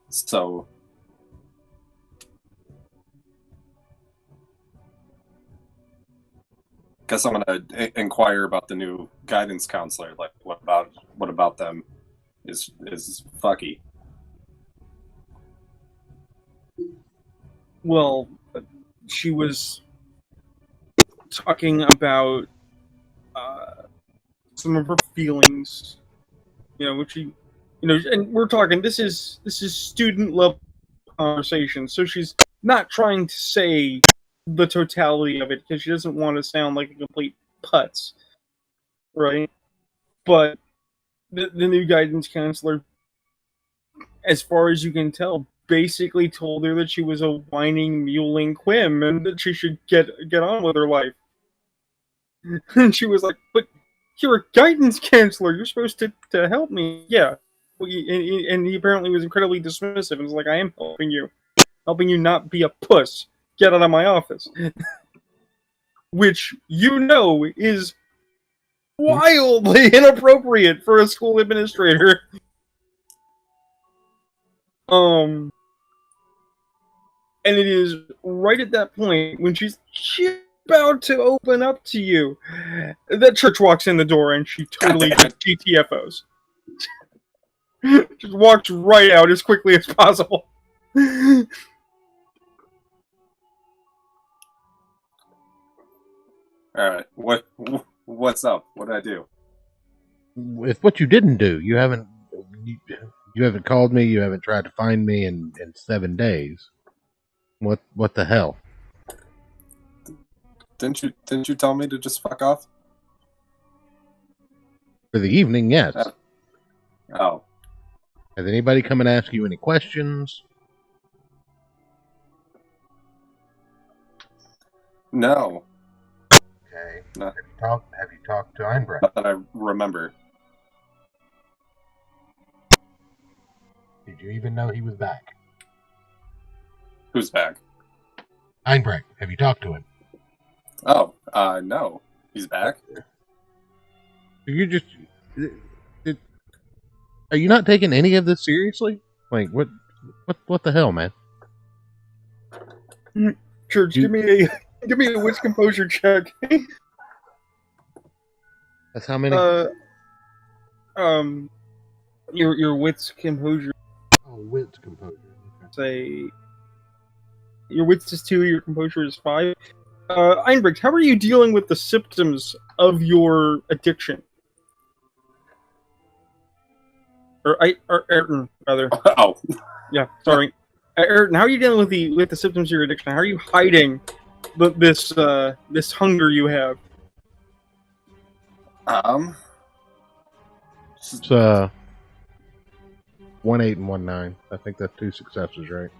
So, guess I'm gonna inquire about the new guidance counselor. Like, what about them is fucky? Well, she was talking about some of her feelings, which and we're talking. This is student level conversation, so she's not trying to say the totality of it because she doesn't want to sound like a complete putz, right? But the new guidance counselor, as far as you can tell, basically told her that she was a whining, mewling quim and that she should get on with her life. And she was like, "But you're a guidance counselor. You're supposed to help me." Yeah. And he apparently was incredibly dismissive and was like, "I am helping you not be a puss. Get out of my office." Which, is wildly inappropriate for a school administrator. And it is right at that point when she's about to open up to you. The church walks in the door and she totally just GTFOs. Just walks right out as quickly as possible. Alright, what's up? What did I do? It's what you didn't do. You haven't called me. You haven't tried to find me in 7 days. What the hell? Didn't you tell me to just fuck off? For the evening, yes. Oh. Has anybody come and asked you any questions? No. Okay. No. Have you talked to Einbrecht? Not that I remember. Did you even know he was back? Who's back? Einbrecht, have you talked to him? Oh, no. He's back? You just... Are you not taking any of this seriously? Like, what the hell, man? Church, give me a wits composure check. That's how many? Your wits composure. Oh, wits composure. Okay. Say, your wits is 2, your composure is 5. Einbrecht, how are you dealing with the symptoms of your addiction? Or Ayrton, rather. Oh. Yeah, sorry. Ayrton, how are you dealing with the symptoms of your addiction? How are you hiding this hunger you have? It's 1, 8, and 1, 9. I think that's 2 successes, right?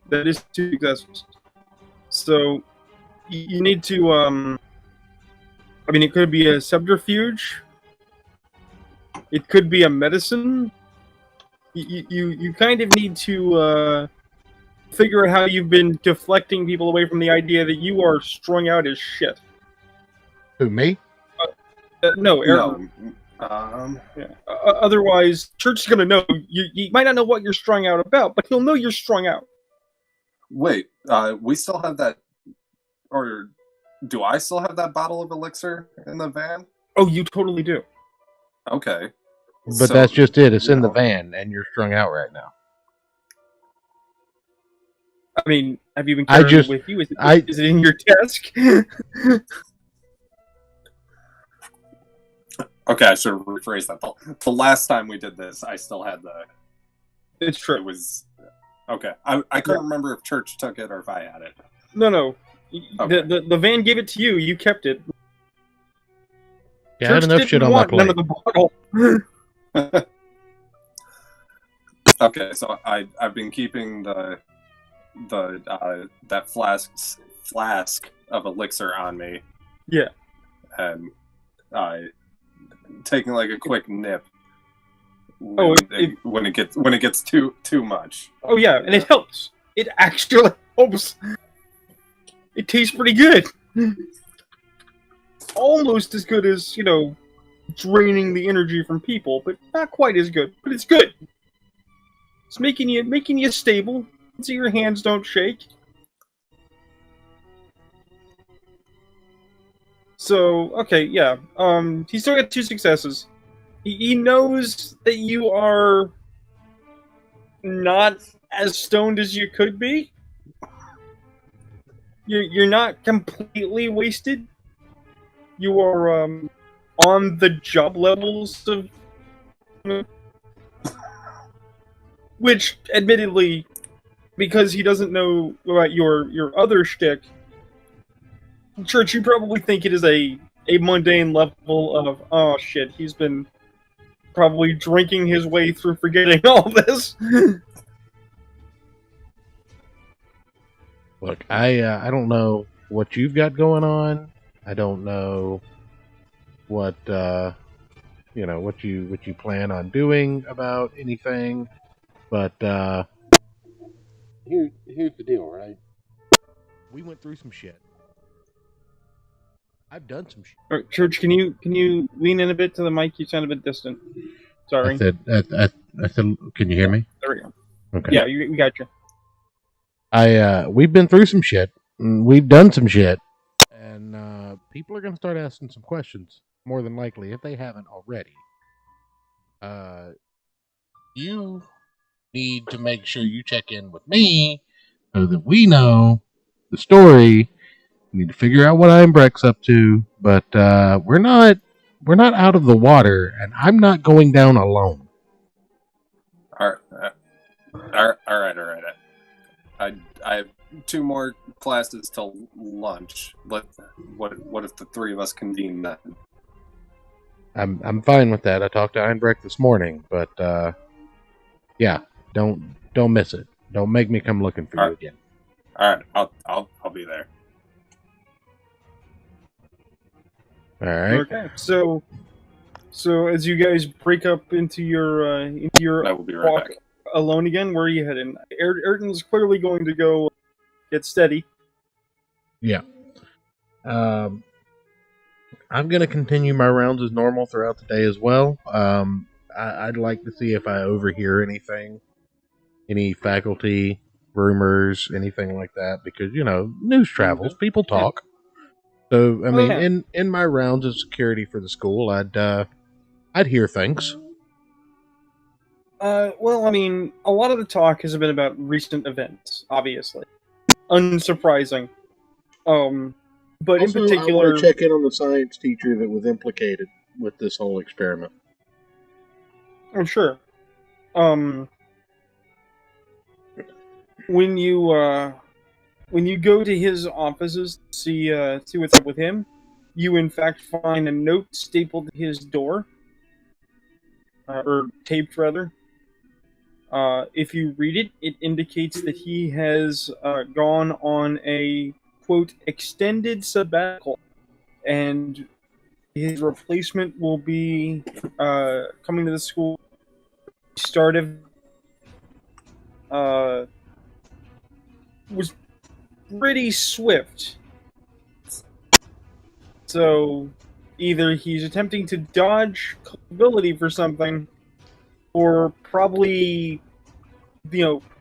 That is 2 successes. So you need to I mean, it could be a subterfuge. It could be a medicine. You kind of need to figure out how you've been deflecting people away from the idea that you are strung out as shit. Who, me? No, Ayrton. No. Yeah. Otherwise, Church is going to know. You might not know what you're strung out about, but he'll know you're strung out. Wait, we still have that... Or do I still have that bottle of elixir in the van? Oh, you totally do. Okay. But So, that's just it. It's in the van, and you're strung out right now. I mean, have you been carrying it with you? Is it in your desk? Okay, I should rephrase that. The last time we did this, I still had the... It's true. It was... Okay. I couldn't remember if Church took it or if I had it. No. Okay. The van gave it to you. You kept it. Yeah, I had enough shit on my plate. None of the bottle. Okay, so I've been keeping that flask of elixir on me. Yeah. And taking like a quick nip when it gets too much. Oh yeah, and it helps. It actually helps. It tastes pretty good. Almost as good as, draining the energy from people, but not quite as good. But it's good. It's making you stable, so your hands don't shake. So, okay, yeah. He's still got 2 successes. He knows that you are not as stoned as you could be. You're not completely wasted. You are on the job levels of... Which, admittedly, because he doesn't know about your other shtick, Church, you probably think it is a mundane level of, oh shit, he's been probably drinking his way through forgetting all this. Look, I don't know what you've got going on. I don't know what what you plan on doing about anything. But here's the deal, right? We went through some shit. I've done some shit. Right, Church, can you lean in a bit to the mic? You sound a bit distant. Sorry. I said, can you hear me? There we go. Okay. Yeah, we got you. We've been through some shit. We've done some shit, people are going to start asking some questions, more than likely, if they haven't already. You need to make sure you check in with me so that we know the story. We need to figure out what Imbrecht's up to, but we're not out of the water, and I'm not going down alone. All right. I have 2 more classes till lunch. What if the 3 of us convene then? I'm fine with that. I talked to Einbrecht this morning, but yeah, don't miss it. Don't make me come looking for you again. All right, I'll be there. All right. Okay, so as you guys break up into your I will be right walk back. alone again, where are you heading? Ayrton's clearly going to go get steady. Yeah. I'm going to continue my rounds as normal throughout the day as well. I'd like to see if I overhear anything, any faculty rumors, anything like that, because, news travels, people talk. So, I mean, in my rounds of security for the school, I'd hear things. Well, I mean, a lot of the talk has been about recent events, obviously. Unsurprising. But Also, in particular, I want to check in on the science teacher that was implicated with this whole experiment. I'm sure. When you go to his offices to see what's up with him, you in fact find a note stapled to his door, or taped rather. If you read it, it indicates that he has gone on a quote extended sabbatical, and his replacement will be coming to the school. Start of was pretty swift. So either he's attempting to dodge culpability for something, or probably,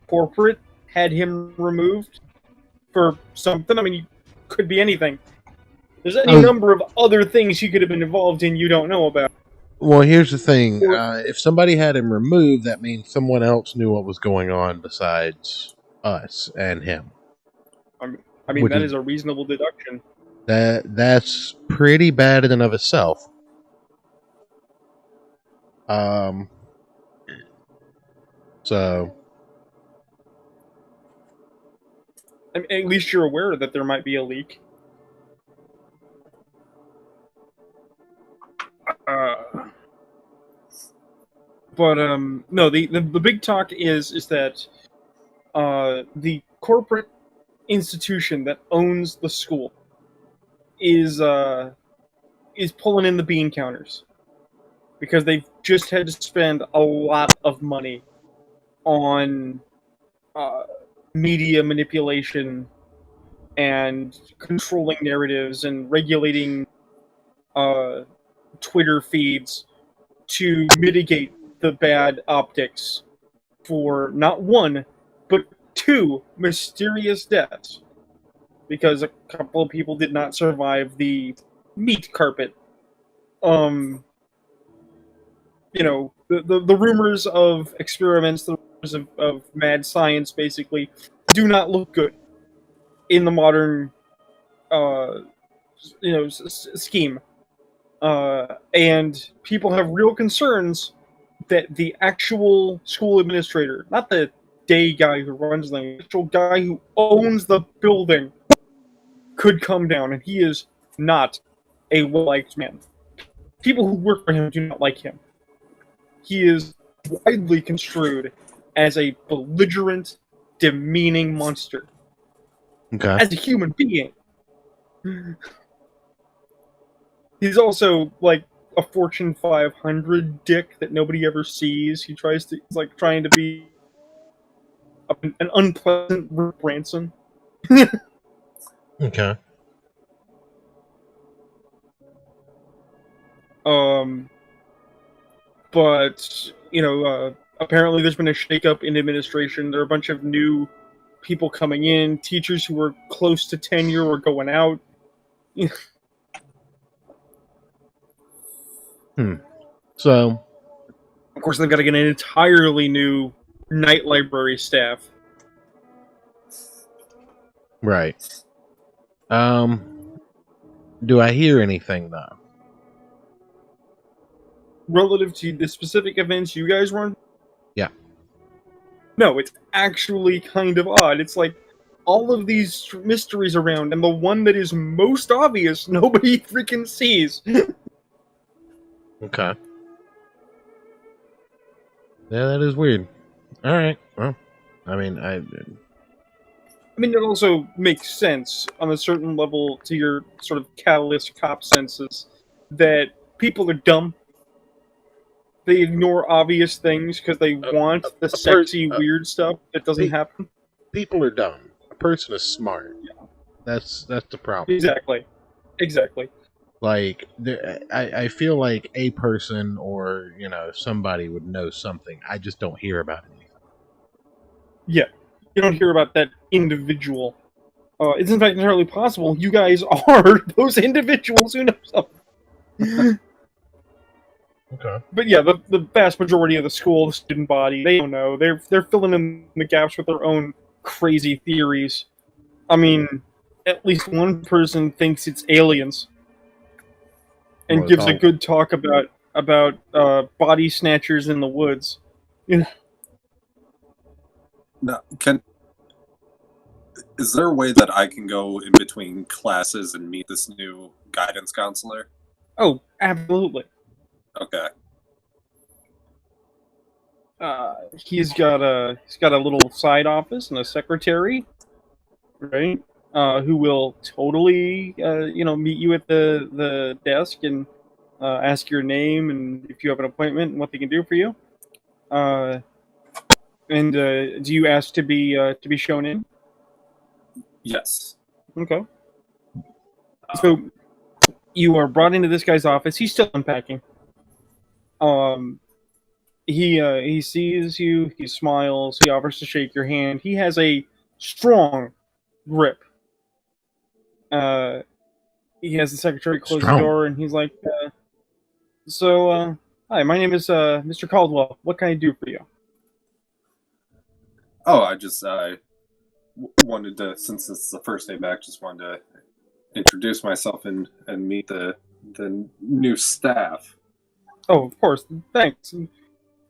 corporate had him removed for something. I mean, it could be anything. There's any number of other things he could have been involved in you don't know about. Well, here's the thing. If somebody had him removed, that means someone else knew what was going on besides us and him. I mean, that is a reasonable deduction. That's pretty bad in and of itself. So, I mean, at least you're aware that there might be a leak. But no, the big talk is that the corporate institution that owns the school is pulling in the bean counters because they've just had to spend a lot of money on media manipulation and controlling narratives and regulating Twitter feeds to mitigate the bad optics for not 1, but 2 mysterious deaths. Because a couple of people did not survive the meat carpet. The rumors of experiments, the rumors of mad science, basically, do not look good in the modern, scheme. And people have real concerns that the actual school administrator, not the day guy who runs the actual guy who owns the building, could come down, and he is not a well-liked man. People who work for him do not like him. He is widely construed as a belligerent, demeaning monster. okay. As a human being. He's also like a Fortune 500 dick that nobody ever sees. He's trying to be an unpleasant Rick Branson. Okay. But apparently there's been a shakeup in administration. There are a bunch of new people coming in. Teachers who were close to tenure are going out. So, Of course, they've got to get an entirely new night library staff. right. Do I hear anything though? Relative to the specific events you guys run? Yeah. No, it's actually kind of odd. It's like all of these mysteries around, and the one that is most obvious, nobody freaking sees. Okay. Yeah, that is weird. All right. Well, I mean, I mean, it also makes sense on a certain level to your sort of catalyst cop senses that people are dumb. They ignore obvious things because they want the sexy, weird stuff that doesn't happen. People are dumb. A person is smart. Yeah. That's the problem. Exactly. Like, I feel like a person or, somebody would know something. I just don't hear about anything. Yeah. You don't hear about that individual. It's in fact entirely possible you guys are those individuals who know something. Okay. But yeah, the vast majority of the school, the student body, they don't know. They're filling in the gaps with their own crazy theories. I mean, at least one person thinks it's aliens, and gives a good talk about body snatchers in the woods. No, is there a way that I can go in between classes and meet this new guidance counselor? Oh, absolutely. Okay. He's got a little side office and a secretary, right? Who will totally meet you at the desk and ask your name and if you have an appointment and what they can do for you. And do you ask to be shown in? Yes. Okay. So you are brought into this guy's office. He's still unpacking. He sees you. He smiles. He offers to shake your hand. He has a strong grip. He has the secretary close the door, and he's like, hi, my name is Mr. Caldwell. What can I do for you? Oh, I just wanted to, since it's the first day back, just wanted to introduce myself and meet the new staff. Oh, of course. Thanks.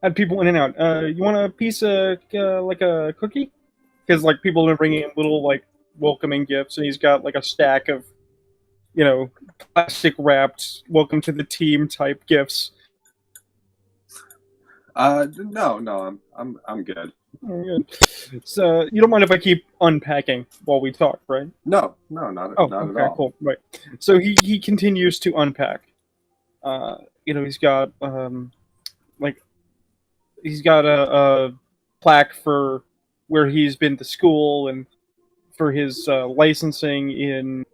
Had people in and out. You want a piece of like a cookie? Because like people have been bringing in little like welcoming gifts, and he's got like a stack of plastic wrapped welcome to the team type gifts. No, I'm good. Oh, good. So you don't mind if I keep unpacking while we talk, right? No, not at all. Cool. Right. So he continues to unpack. He's got he's got a plaque for where he's been to school and for his licensing in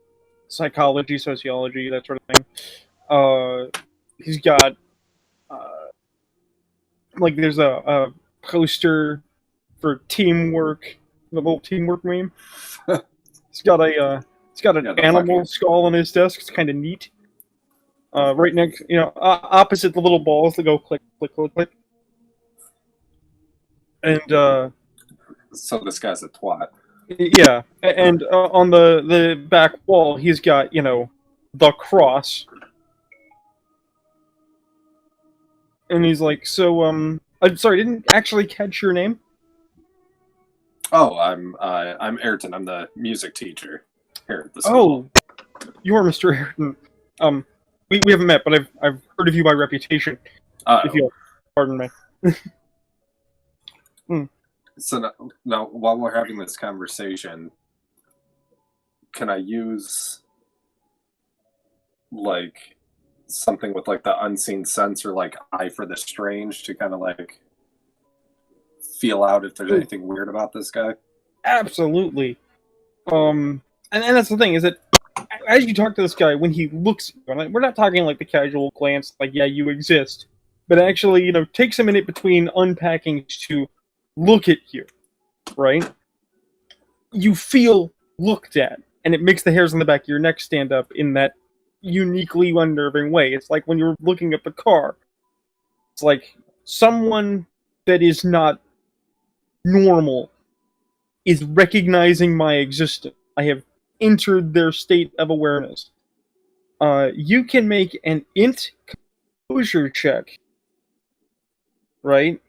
psychology, sociology, that sort of thing. He's got there's a poster for teamwork, the little teamwork meme. He's got an animal skull on his desk. It's kind of neat. Right next, opposite the little balls that go click, click, click, click. And so this guy's a twat. Yeah, and on the back wall, he's got the cross. And he's like, so I'm sorry, didn't actually catch your name. Oh, I'm Ayrton. I'm the music teacher here at the school. Oh, you are Mr. Ayrton. We haven't met, but I've heard of you by reputation. If you'll pardon me. So now, while we're having this conversation, can I use like something with like the unseen sense or like eye for the strange to kind of like feel out if there's anything weird about this guy? Absolutely. And that's the thing, is that as you talk to this guy, when he looks, we're not talking like the casual glance, like, yeah, you exist, but actually, takes a minute between unpacking to look at you, right? You feel looked at, and it makes the hairs on the back of your neck stand up in that uniquely unnerving way. It's like when you're looking at the car. It's like someone that is not normal is recognizing my existence. I have entered their state of awareness. You can make an int composure check, right?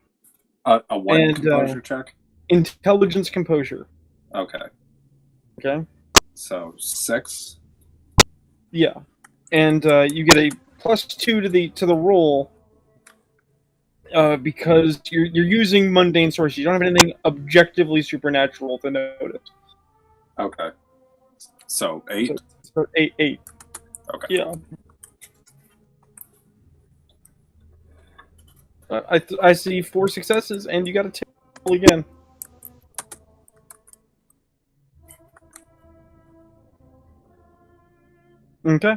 A what composure check? Intelligence composure. Okay. Okay. So 6. Yeah, and you get a +2 to the roll because you're using mundane sources. You don't have anything objectively supernatural to notice. Okay. So 8. So 8. Okay. Yeah. I see 4 successes, and you got to roll again. Okay.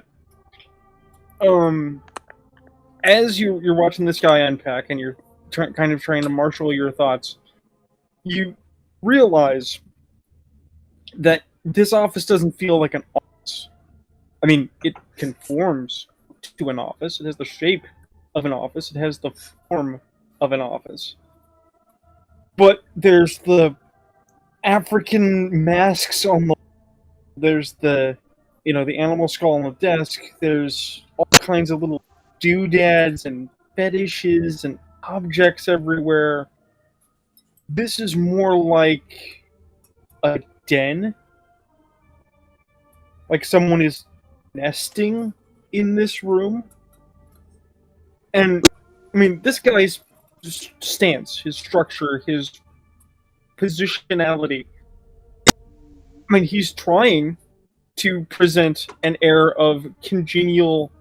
As you're watching this guy unpack, and you're kind of trying to marshal your thoughts, you realize that this office doesn't feel like an office. I mean, it conforms to an office. It has the shape of an office. It has the form of an office. But there's the African masks on the... There's the animal skull on the desk. There's all kinds of little doodads and fetishes and objects everywhere. This is more like a den. Like someone is nesting in this room. And, I mean, this guy's stance, his structure, his positionality. I mean, he's trying to present an air of congenial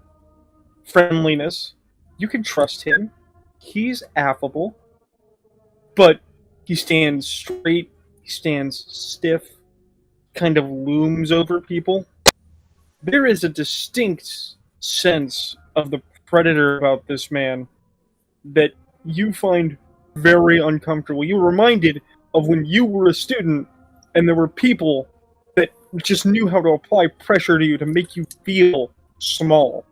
friendliness. You can trust him. He's affable. But he stands straight, he stands stiff, kind of looms over people. There is a distinct sense of the predator about this man that you find very uncomfortable. You're reminded of when you were a student and there were people that just knew how to apply pressure to you to make you feel small.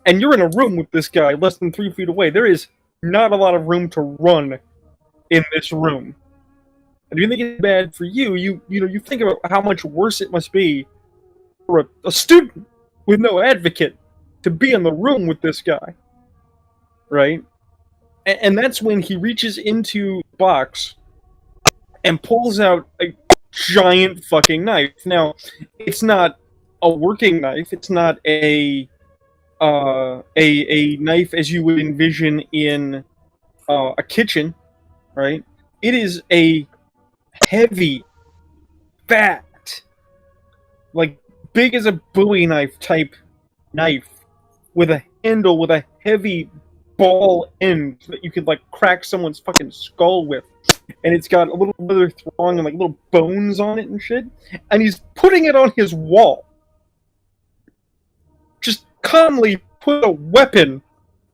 And you're in a room with this guy less than 3 feet away. There is not a lot of room to run in this room. And if you think it's bad for you, you think about how much worse it must be for a student with no advocate to be in the room with this guy. Right? And that's when he reaches into the box and pulls out a giant fucking knife. Now, it's not a working knife. It's not a knife as you would envision in a kitchen, right? It is a heavy, fat, like big as a Bowie knife type knife with a handle with a heavy ball end that you could like crack someone's fucking skull with. And it's got a little leather thong and like little bones on it and shit. And he's putting it on his wall. Just calmly put a weapon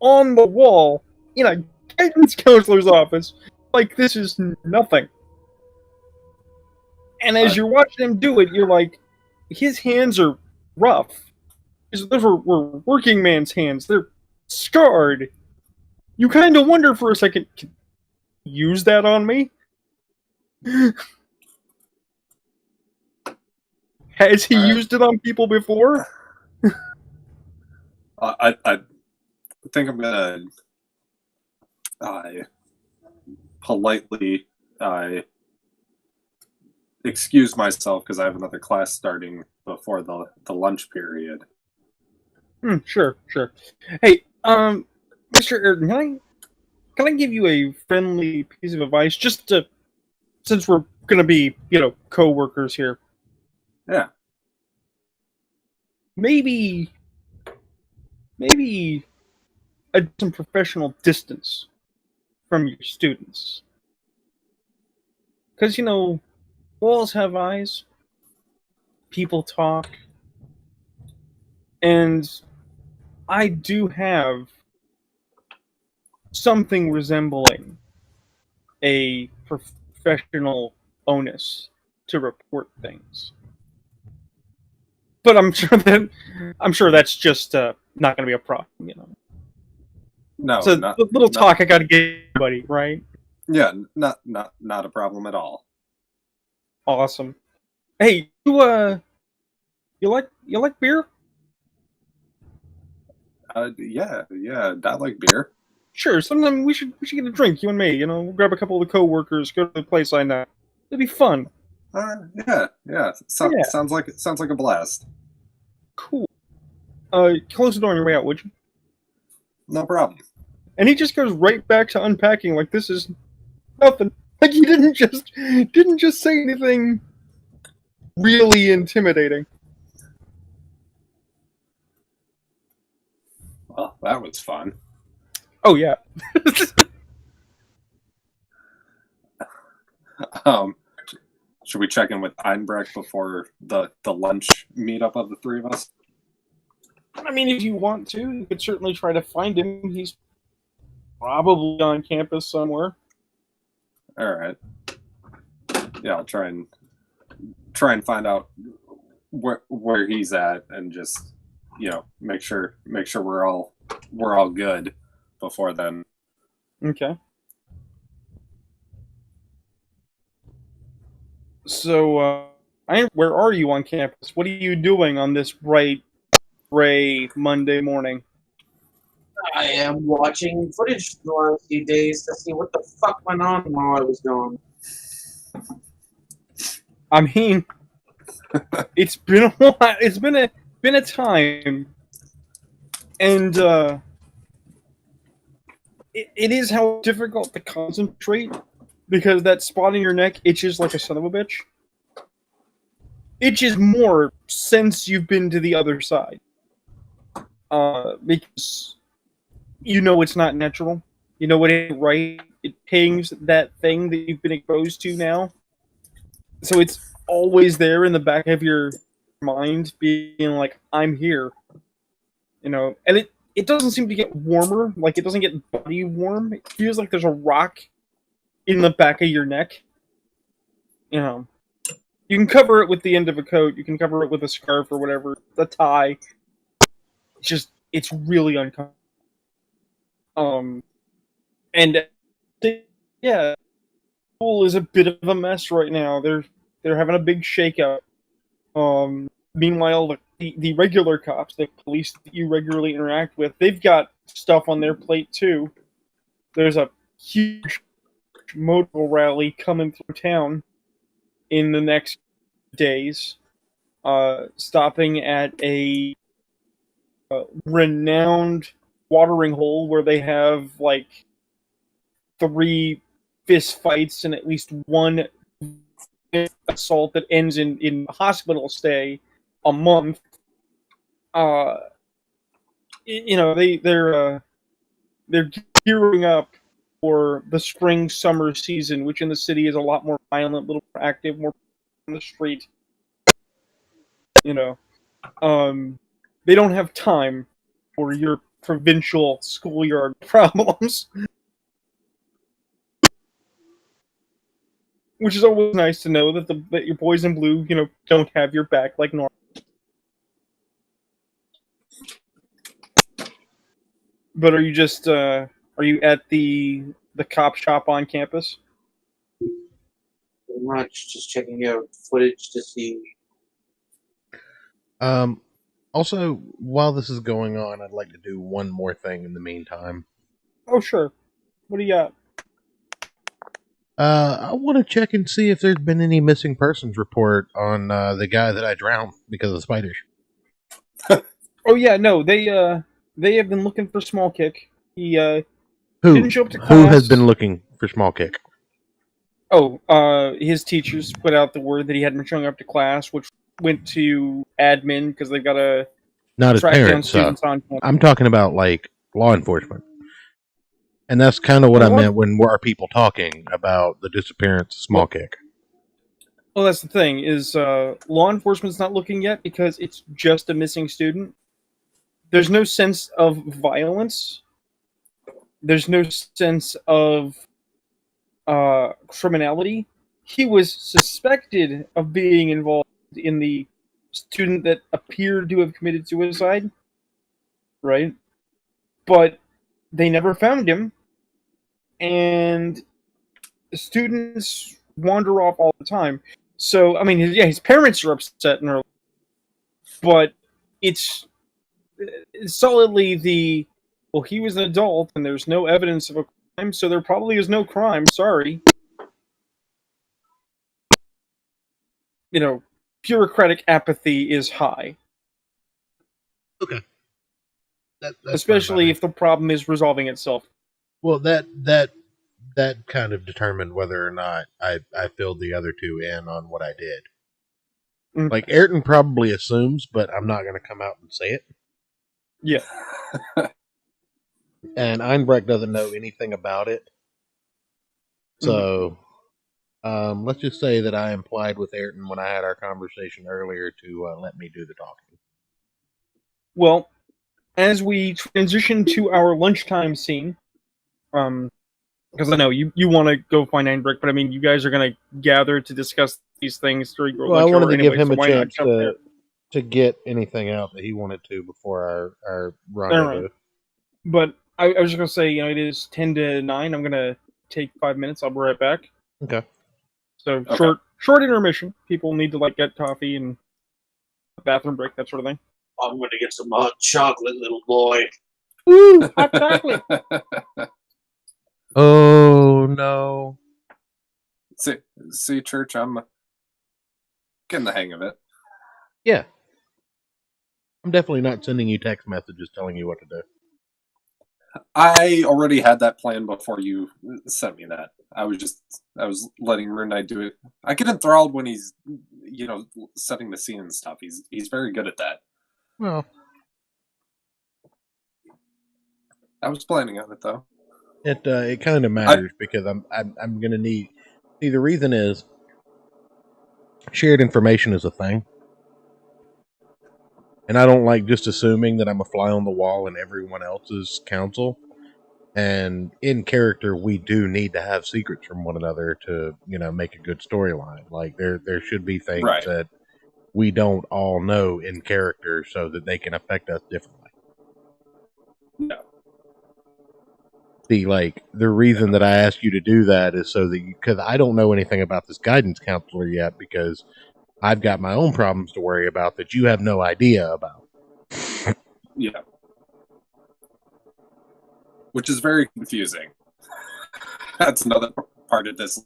on the wall in a guidance counselor's office like this is nothing. And as you're watching him do it, you're like, his hands are rough. Those were working man's hands. They're scarred. You kind of wonder for a second, can you use that on me? Has he used it on people before? I think I'm gonna politely excuse myself because I have another class starting before the lunch period. Sure. Hey, Mr. Ayrton, can I give you a friendly piece of advice just to, since we're gonna be, co-workers here? Yeah. Maybe some professional distance from your students. Because, walls have eyes, people talk, and I do have something resembling a professional onus to report things. But I'm sure that's just not going to be a problem, you know. No, So not, the little not- talk I got to get everybody, right? Yeah, not a problem at all. Awesome. Hey, you like beer? Yeah, I like beer. Sure. Sometime we should get a drink, you and me. You know, we'll grab a couple of the coworkers, go to the place I know. It'd be fun. Yeah. Sounds like a blast. Cool. Close the door on your way out, would you? No problem. And he just goes right back to unpacking like this is nothing. Like he didn't just say anything really intimidating. Well, that was fun. Oh yeah. Should we check in with Einbrecht before the lunch meetup of the three of us? I mean, if you want to, you could certainly try to find him. He's probably on campus somewhere. All right. Yeah, I'll try and find out where he's at, and just make sure we're all good before then. Okay. So, where are you on campus? What are you doing on this bright, gray Monday morning? I am watching footage for a few days to see what the fuck went on while I was gone. I mean, it's been a while. It's been a time, and it is how difficult to concentrate because that spot in your neck itches like a son of a bitch. Itches more since you've been to the other side, because you know it's not natural. You know it ain't right. It pings that thing that you've been exposed to now. So it's always there in the back of your mind, being like, I'm here. You know, and it doesn't seem to get warmer. Like, it doesn't get body warm. It feels like there's a rock in the back of your neck. You know, you can cover it with the end of a coat. You can cover it with a scarf or whatever, a tie. It's really uncomfortable. And yeah, school is a bit of a mess right now. They're having a big shakeout. Meanwhile, the regular cops, the police that you regularly interact with, they've got stuff on their plate too. There's a huge motor rally coming through town in the next days, stopping at a renowned watering hole where they have like 3 fist fights and at least 1 assault that ends in hospital stay a month. You know, they're gearing up for the spring summer season, which in the city is a lot more violent, a little more active, more on the street. You know, they don't have time for your provincial schoolyard problems. Which is always nice to know that your boys in blue, you know, don't have your back like normal. But are you just are you at the cop shop on campus? Pretty much just checking out footage to see. Also, while this is going on, I'd like to do one more thing in the meantime. Oh, sure. What do you got? I want to check and see if there's been any missing persons report on the guy that I drowned because of spiders. Oh yeah, no, they have been looking for Small Kick. He Who didn't show up to class. Who has been looking for Small Kick? Oh, his teachers put out the word that he hadn't been showing up to class, which went to admin because they got to Not his track down parents. students on campus. I'm talking about like law enforcement. And that's kind of what I meant when our people talking about the disappearance of Small Kick. Well, that's the thing, is law enforcement's not looking yet because it's just a missing student. There's no sense of violence. There's no sense of criminality. He was suspected of being involved in the student that appeared to have committed suicide, right? But they never found him, and students wander off all the time. So, I mean, his parents are upset, but it's solidly well, he was an adult, and there's no evidence of a crime, so there probably is no crime. Sorry. Bureaucratic apathy is high. Okay. That's especially if the problem is resolving itself. Well, that kind of determined whether or not I filled the other two in on what I did. Mm. Like, Ayrton probably assumes, but I'm not going to come out and say it. Yeah. And Einbrecht doesn't know anything about it. So, let's just say that I implied with Ayrton when I had our conversation earlier to let me do the talking. Well, as we transition to our lunchtime scene, because I know you want to go find Einbrecht, but I mean, you guys are going to gather to discuss these things during your lunch. Well, I wanted to anyway, give him so a chance to get anything out that he wanted to before our rendezvous. Right. But I was just going to say, it is 10 to 9. I'm going to take 5 minutes. I'll be right back. Okay. So short intermission. People need to get coffee and a bathroom break, that sort of thing. I'm going to get some hot chocolate, little boy. Woo! Hot chocolate! Oh, no. See, Church, I'm getting the hang of it. Yeah. I'm definitely not sending you text messages telling you what to do. I already had that plan before you sent me that. I was letting RuneKnight do it. I get enthralled when he's, setting the scene and stuff. He's very good at that. Well, I was planning on it though. It kind of matters because I'm gonna need. See, the reason is shared information is a thing, and I don't like just assuming that I'm a fly on the wall in everyone else's council. And in character, we do need to have secrets from one another to, make a good storyline. Like there should be things that we don't all know in character so that they can affect us differently. Yeah. See, the reason that I asked you to do that is so that because I don't know anything about this guidance counselor yet because I've got my own problems to worry about that you have no idea about. Yeah. Which is very confusing. That's another part of this,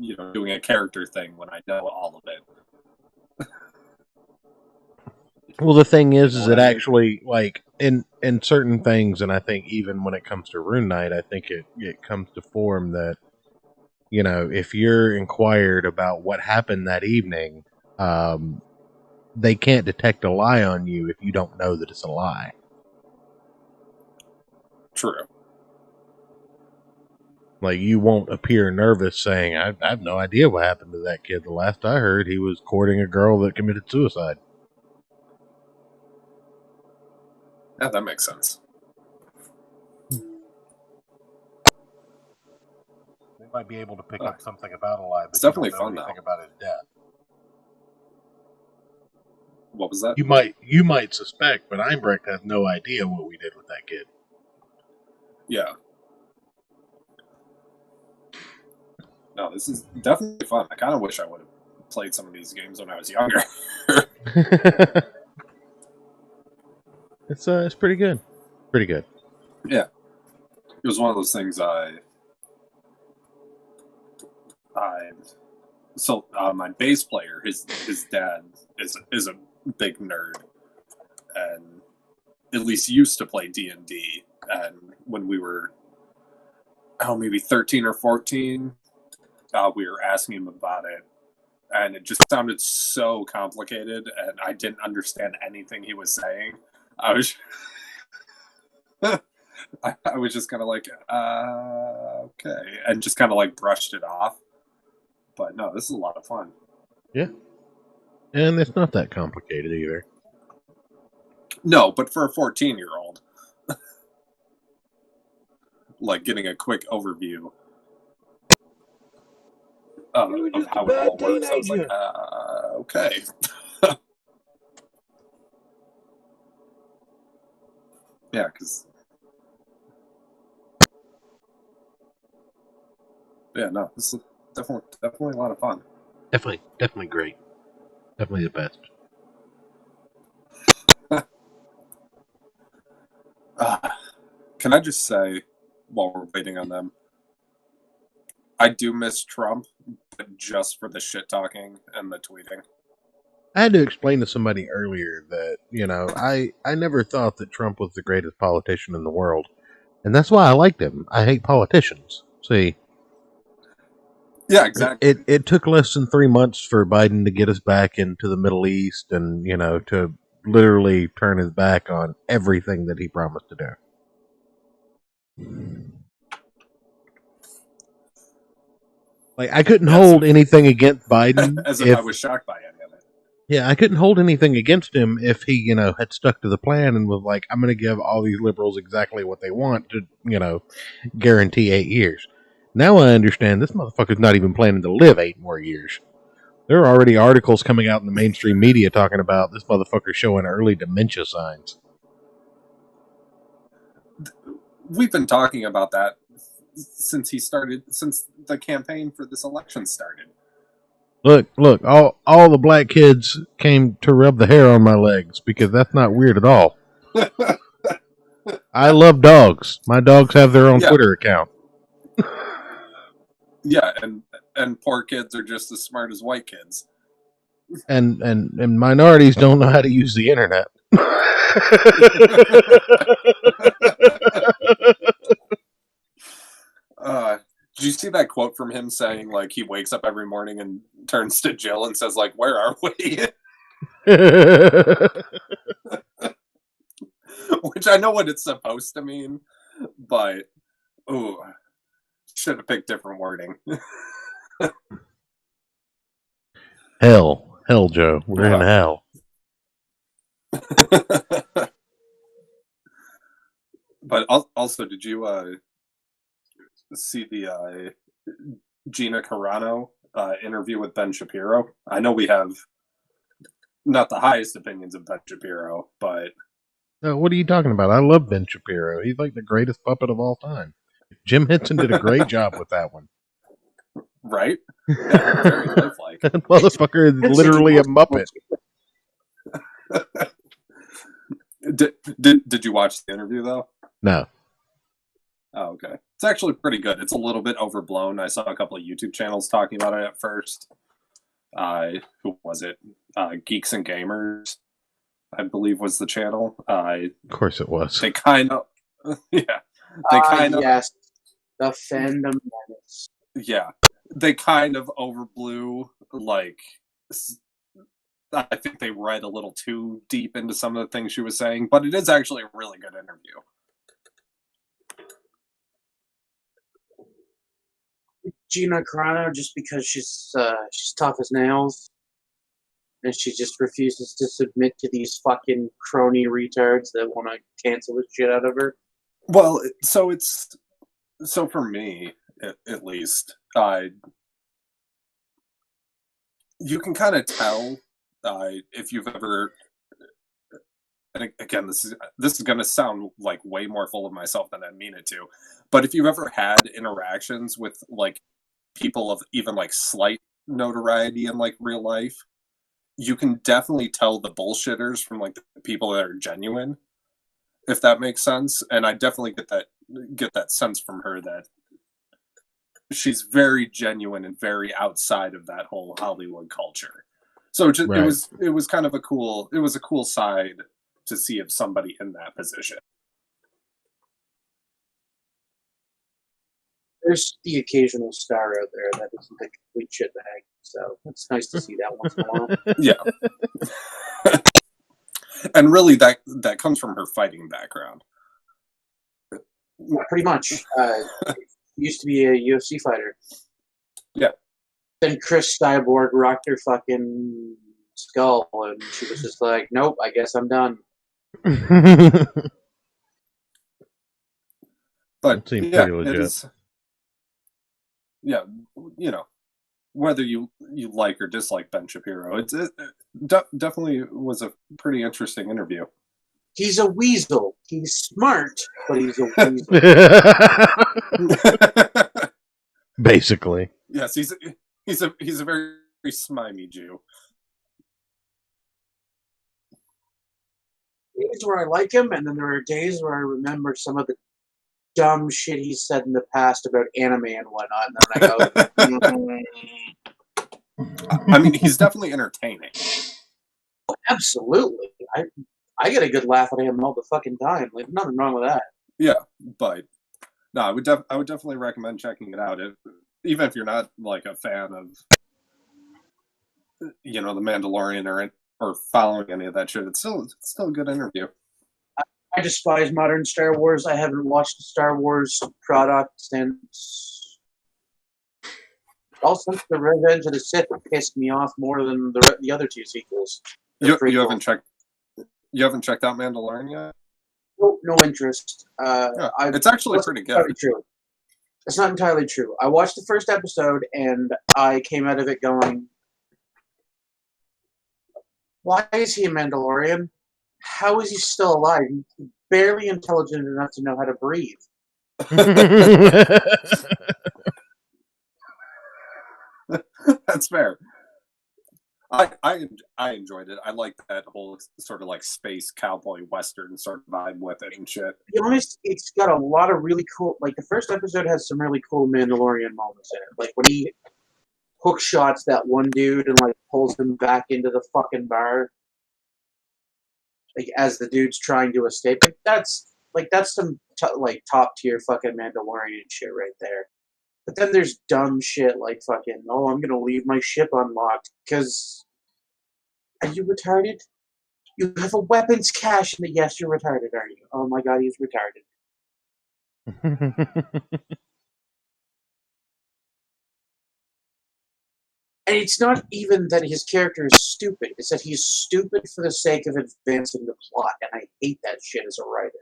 doing a character thing when I know all of it. Well, the thing is that actually, in certain things, and I think even when it comes to RuneKnight, I think it comes to form that, if you're inquired about what happened that evening, they can't detect a lie on you if you don't know that it's a lie. True. You won't appear nervous saying, I have no idea what happened to that kid. The last I heard, he was courting a girl that committed suicide. Yeah, that makes sense. They might be able to pick up something about a lie, but it's definitely you don't know fun, anything though. about his death. What was that? You might suspect, but Einbrecht has no idea what we did with that kid. Yeah. No, this is definitely fun. I kind of wish I would have played some of these games when I was younger. It's pretty good. Pretty good. Yeah. It was one of those things my bass player, his dad is a big nerd, and at least used to play D&D. And when we were, maybe 13 or 14, we were asking him about it, and it just sounded so complicated, and I didn't understand anything he was saying. I was, I was just kind of okay, and just kind of brushed it off. But no, this is a lot of fun. Yeah. And it's not that complicated either. No, but for a 14-year-old, getting a quick overview of how it all works, I was Okay. Yeah, because... Yeah, no, this is definitely a lot of fun. Definitely great. Definitely the best. Can I just say, while we're waiting on them, I do miss Trump, but just for the shit talking and the tweeting. I had to explain to somebody earlier that, you know, I never thought that Trump was the greatest politician in the world. And that's why I liked him. I hate politicians. See, Yeah, exactly. it took less than 3 months for Biden to get us back into the Middle East and, you know, to literally turn his back on everything that he promised to do. Like, I couldn't hold anything against Biden. As if I was shocked by any of it. Yeah, I couldn't hold anything against him if he, you know, had stuck to the plan and was like, I'm going to give all these liberals exactly what they want to, you know, guarantee 8 years. Now I understand this motherfucker's not even planning to live 8 more years. There are already articles coming out in the mainstream media talking about this motherfucker showing early dementia signs. We've been talking about that since the campaign for this election started. Look, all the black kids came to rub the hair on my legs because that's not weird at all. I love dogs. My dogs have their own Twitter account. Yeah, and poor kids are just as smart as white kids. And minorities don't know how to use the internet. Did you see that quote from him saying, like, he wakes up every morning and turns to Jill and says, like, where are we? Which I know what it's supposed to mean, but, ooh, should have picked different wording. Hell, Joe. We're in hell. But also, did you see the Gina Carano interview with Ben Shapiro? I know we have not the highest opinions of Ben Shapiro, but... What are you talking about? I love Ben Shapiro. He's like the greatest puppet of all time. Jim Henson did a great job with that one. Right? Yeah, very lifelike. That motherfucker is literally a Muppet. Did you watch the interview, though? No. Oh, okay. It's actually pretty good. It's a little bit overblown. I saw a couple of YouTube channels talking about it at first. Who was it? Geeks and Gamers, I believe, was the channel. Of course it was. They kind of... Yeah. They kind of... Yes. The fandom menace. Yeah. They kind of overblew, like... I think they read a little too deep into some of the things she was saying, but it is actually a really good interview. Gina Carano, just because she's tough as nails, and she just refuses to submit to these fucking crony retards that want to cancel the shit out of her. Well, so for me, at least, you can kind of tell if you've ever. And again, this is going to sound like way more full of myself than I mean it to, but if you've ever had interactions with like people of even like slight notoriety in like real life, you can definitely tell the bullshitters from like the people that are genuine, if that makes sense. And I definitely get that sense from her that she's very genuine and very outside of that whole Hollywood culture. So it was kind of a cool side to see of somebody in that position. There's the occasional star out there that isn't a complete shitbag, so it's nice to see that once in a while. Yeah. And really, that comes from her fighting background. Pretty much. Used to be a UFC fighter. Yeah. Then Chris Cyborg rocked her fucking skull, and she was just like, nope, I guess I'm done. But it seems pretty legit. yeah, you know, whether you like or dislike Ben Shapiro, it definitely was a pretty interesting interview. He's a weasel. He's smart, but he's a weasel. Basically. Yes, he's a very, very smimey Jew. Days where I like him, and then there are days where I remember some of the dumb shit he's said in the past about anime and whatnot, and then I go, I mean, he's definitely entertaining. absolutely. I get a good laugh at him all the fucking time. Like, nothing wrong with that. Yeah, but no, I would definitely recommend checking it out. Even if you're not like a fan of, The Mandalorian or following any of that shit, it's still a good interview. I despise modern Star Wars. I haven't watched the Star Wars product since the Revenge of the Sith pissed me off more than the other two sequels. You haven't checked out Mandalorian yet? No interest. It's actually pretty good. True. It's not entirely true. I watched the first episode and I came out of it going, why is he a Mandalorian? How is he still alive? He's barely intelligent enough to know how to breathe. That's fair. I enjoyed it. I like that whole sort of like space cowboy western sort of vibe with it and shit. To be honest, it's got a lot of really cool. Like the first episode has some really cool Mandalorian moments in it. Like when he hook shots that one dude and like pulls him back into the fucking bar, like as the dude's trying to escape. That's some top tier fucking Mandalorian shit right there. But then there's dumb shit like fucking, oh, I'm gonna leave my ship unlocked because are you retarded? You have a weapons cache in the yes, you're retarded, are you? Oh my god, he's retarded. And it's not even that his character is stupid, it's that he's stupid for the sake of advancing the plot, and I hate that shit as a writer.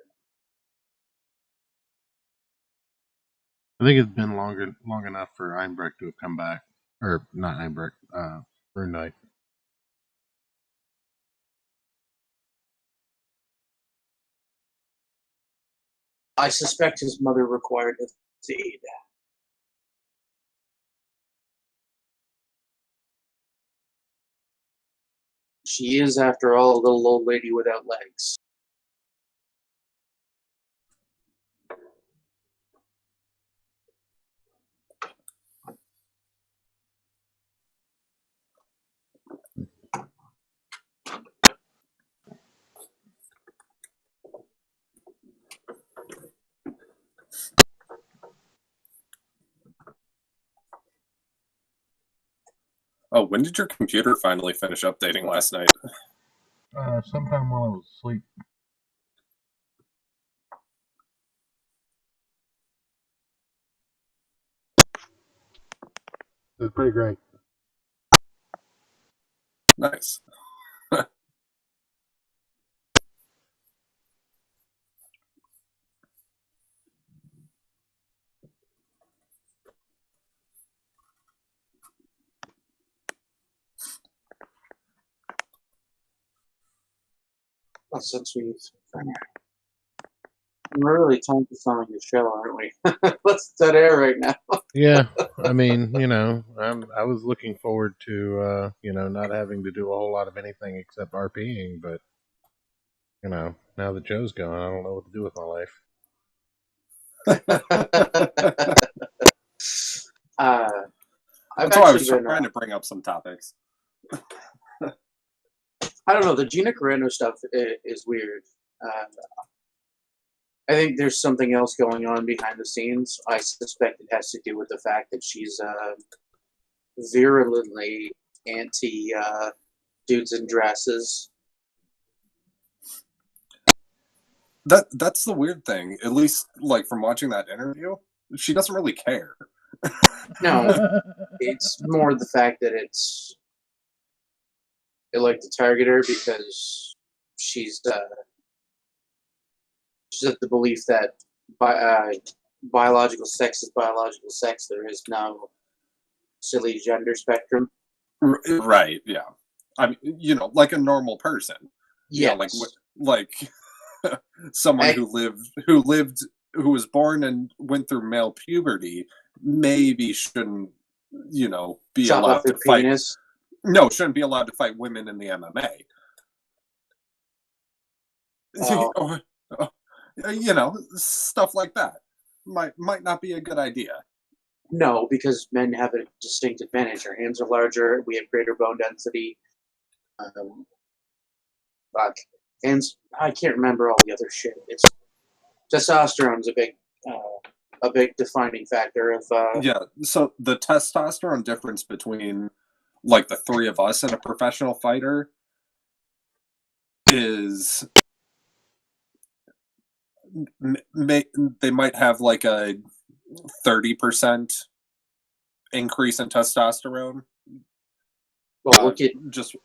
I think it's been long enough for Einbrecht to have come back. Or, not Einbrecht, RuneKnight. I suspect his mother required his aid. She is, after all, a little old lady without legs. Oh, when did your computer finally finish updating last night? Sometime while I was asleep. It was pretty great. Nice. Well, since we're really time for selling your show, aren't we? Let's dead air right now. Yeah, I mean, I was looking forward to, not having to do a whole lot of anything except RPing, but, now that Joe's gone, I don't know what to do with my life. That's why I was trying to bring up some topics. I don't know. The Gina Carano stuff is weird. I think there's something else going on behind the scenes. I suspect it has to do with the fact that she's virulently anti dudes in dresses. That's the weird thing. At least, like from watching that interview, she doesn't really care. No, it's more the fact that they like to target her because she's of the belief that biological sex is biological sex. There is no silly gender spectrum. Right, yeah. I mean, like a normal person. Yeah, like someone who was born and went through male puberty maybe shouldn't, be Chop allowed off their to fight. penis. No, shouldn't be allowed to fight women in the MMA. Stuff like that might not be a good idea. No, because men have a distinct advantage. Our hands are larger. We have greater bone density. Fuck. And I can't remember all the other shit. It's testosterone's a big defining factor of. Yeah. So the testosterone difference between like the three of us and a professional fighter is they might have like a 30% increase in testosterone. Well, look at just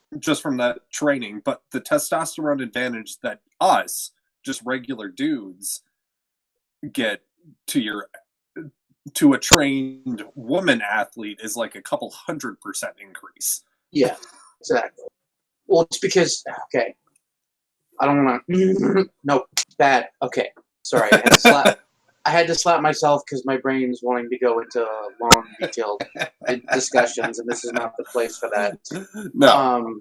from that training, but the testosterone advantage that us, just regular dudes, get to a trained woman athlete is like a couple 100% increase. Yeah, exactly. Well, it's because I don't want to. No, bad. Okay, sorry. I had to slap myself because my brain is wanting to go into long, detailed discussions, and this is not the place for that. No.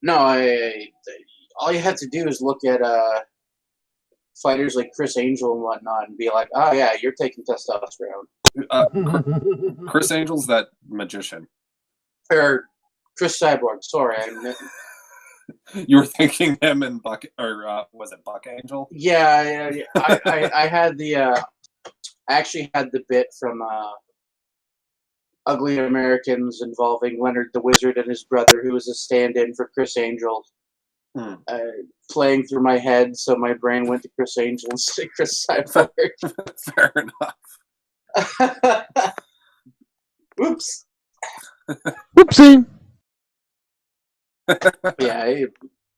No, all you have to do is look at fighters like Chris Angel and whatnot and be like, oh, yeah, you're taking testosterone. Chris Angel's that magician. Or Chris Cyborg, sorry. You were thinking him and Buck, or was it Buck Angel? Yeah. I had I actually had the bit from Ugly Americans involving Leonard the Wizard and his brother, who was a stand-in for Chris Angel, playing through my head, so my brain went to Chris Angel instead of Chris Cyborg. Fair enough. Oops. Whoopsie. Yeah,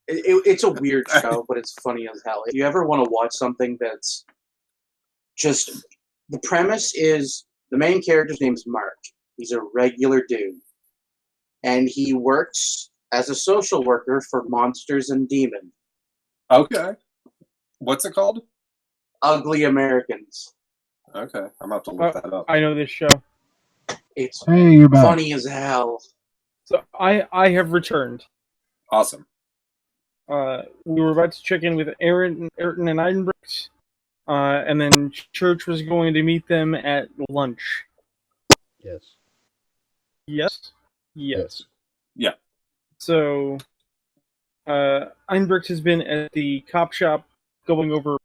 it's a weird show, but it's funny as hell. If you ever want to watch something that's just... The premise is the main character's name is Mark. He's a regular dude. And he works as a social worker for monsters and demons. Okay. What's it called? Ugly Americans. Okay, I'm about to look that up. I know this show. It's you're back. funny as hell. So I have returned. Awesome. We were about to check in with Ayrton and Eidenbricht, and then Church was going to meet them at lunch. Yes. Yes? Yes. Yeah. So, Einbricht has been at the cop shop going over,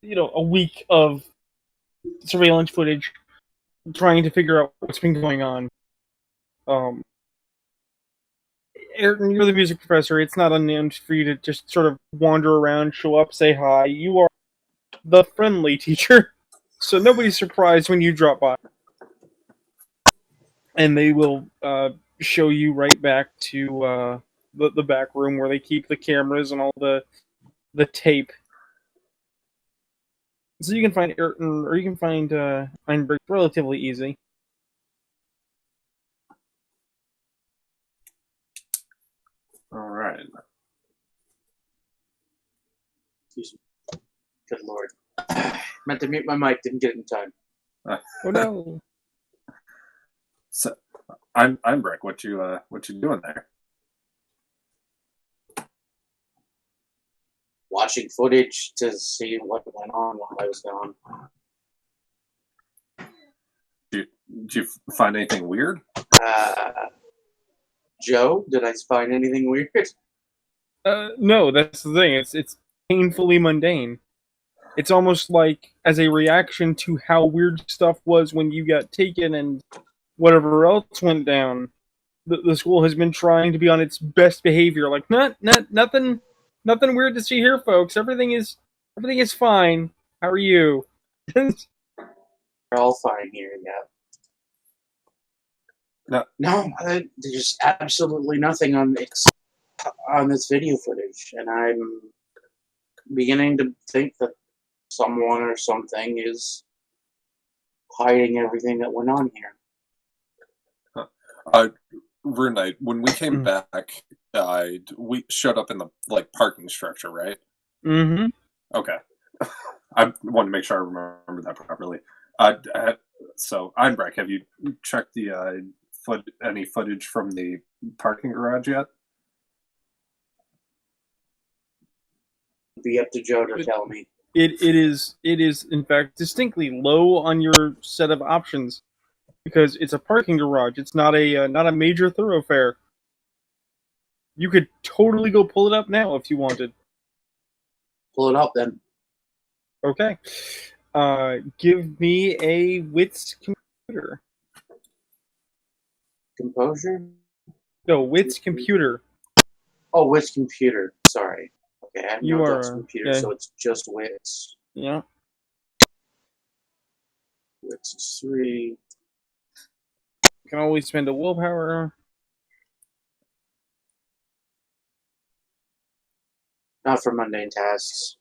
a week of surveillance footage, trying to figure out what's been going on. Ayrton, you're the music professor. It's not unknown for you to just sort of wander around, show up, say hi. You are the friendly teacher, so nobody's surprised when you drop by. And they will show you right back to the back room where they keep the cameras and all the tape. So you can find Ayrton, or you can find Einberg relatively easy. All right. Excuse me. Good lord. Meant to mute my mic, didn't get it in time. Oh no. So, I'm Brick. What you doing there? Watching footage to see what went on while I was gone. Did you find anything weird? Joe, did I find anything weird? No, that's the thing. It's painfully mundane. It's almost like as a reaction to how weird stuff was when you got taken and whatever else went down. The school has been trying to be on its best behavior. Like, nothing weird to see here, folks. Everything is fine. How are you? We're all fine here, yeah. No, there's absolutely nothing on this video footage, and I'm beginning to think that someone or something is hiding everything that went on here. RuneKnight, when we came back, we showed up in the parking structure, right? Mm-hmm. Okay. I want to make sure I remember that properly. So, Einbreck, have you checked the any footage from the parking garage yet? Be up to Joe to tell me. It is in fact distinctly low on your set of options because it's a parking garage. It's not a major thoroughfare. You could totally go pull it up now if you wanted. Pull it up then. Okay. Give me a wits computer. Composure? No, wits computer. Oh, wits computer. Sorry. Okay, I have You no are, Dutch computer, okay. so it's just wits. Yeah. Wits is 3. You can always spend a willpower. Not for mundane tasks.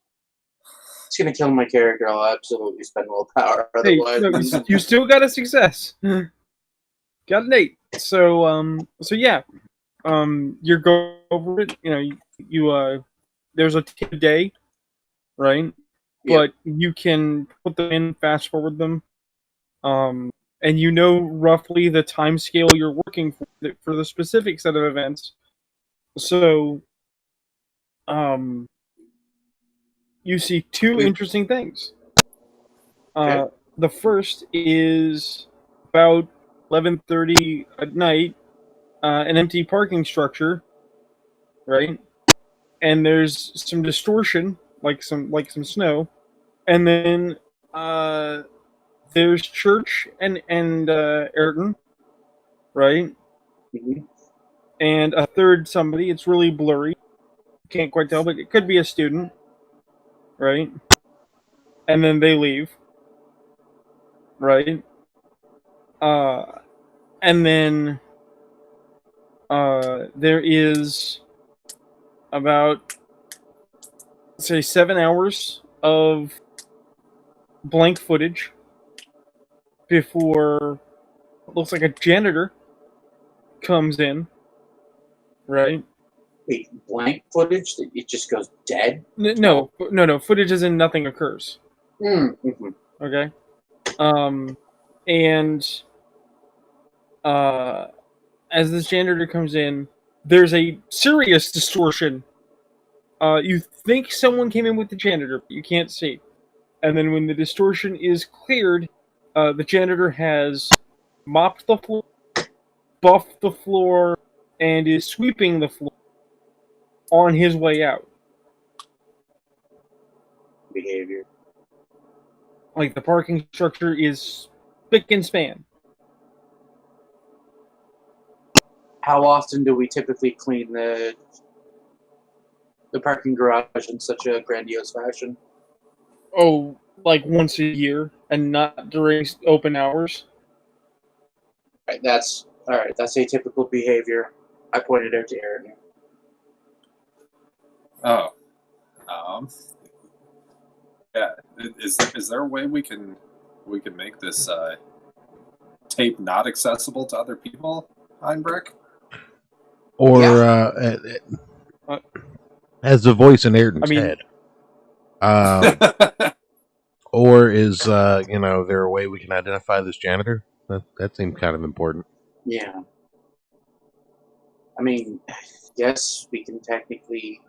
It's gonna kill my character. I'll absolutely spend willpower. Hey, Otherwise, no, you still got a success. Got an 8. So yeah. You go over it. You there's a day, right? But you can put them in, fast forward them, and you know roughly the time scale you're working for the specific set of events. So, you see two interesting things. The first is about 11:30 at night, an empty parking structure, right? And there's some distortion, like some snow, and then there's Church and Ayrton, right? Mhm. And a third somebody. It's really blurry. Can't quite tell, but it could be a student, right? And then they leave, right? And then there is about, say, 7 hours of blank footage before it looks like a janitor comes in, right? Wait, blank footage that it just goes dead? No. Footage as in nothing occurs. Mm-hmm. Okay. And as this janitor comes in, there's a serious distortion. You think someone came in with the janitor, but you can't see. And then when the distortion is cleared, the janitor has mopped the floor, buffed the floor, and is sweeping the floor on his way out. Behavior. Like, the parking structure is spick and span. How often do we typically clean the parking garage in such a grandiose fashion? Oh, like once a year, and not during open hours? Right, that's atypical behavior. I pointed out to Ayrton. Oh. Yeah. Is there a way we can make this tape not accessible to other people, Einbreck? Or as the voice in Ayrton's head. Or is there a way we can identify this janitor? That seems kind of important. Yeah. I mean, yes, we can technically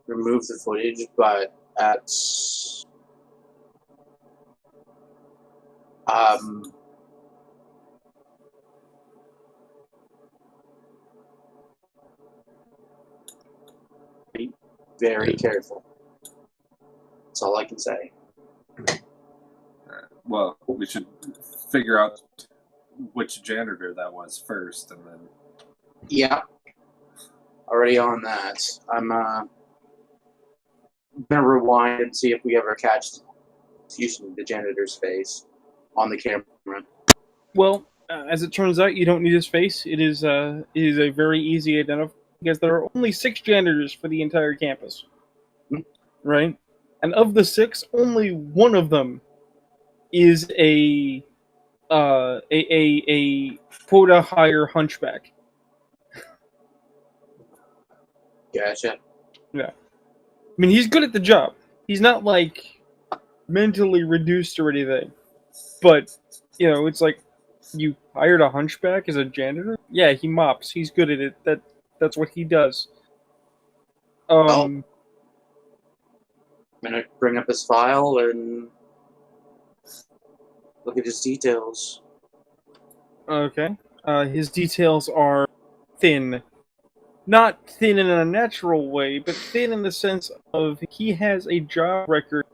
remove the footage, but that's be very careful. That's all I can say. Well, we should figure out which janitor that was first, and then. Yeah. Already on that. I'm gonna rewind and see if we ever catch using the janitor's face on the camera. Well, as it turns out, you don't need his face. It is a very easy identifier because there are only 6 janitors for the entire campus, right? And of the 6, only one of them is a a quota higher hunchback. Gotcha. Yeah. I mean, he's good at the job. He's not, like, mentally reduced or anything. But, you know, it's like, you hired a hunchback as a janitor? Yeah, he mops. He's good at it. That's what he does. I'm gonna bring up his file and look at his details. Okay. His details are thin. Not thin in a natural way, but thin in the sense of he has a job record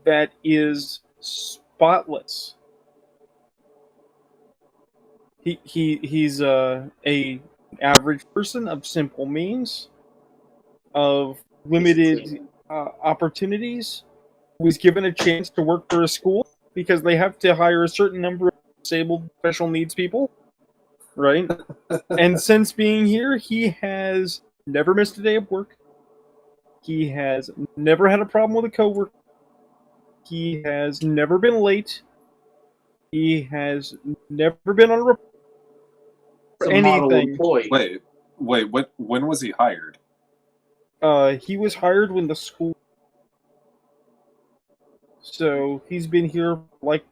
that is spotless. He's a average person of simple means, of limited opportunities, who was given a chance to work for a school because they have to hire a certain number of disabled special needs people, right? And since being here, he has never missed a day of work. He has never had a problem with a coworker. He has never been late. He has never been on a report It's for a model anything. employee. Wait, when was he hired? He was hired when the school. So he's been here like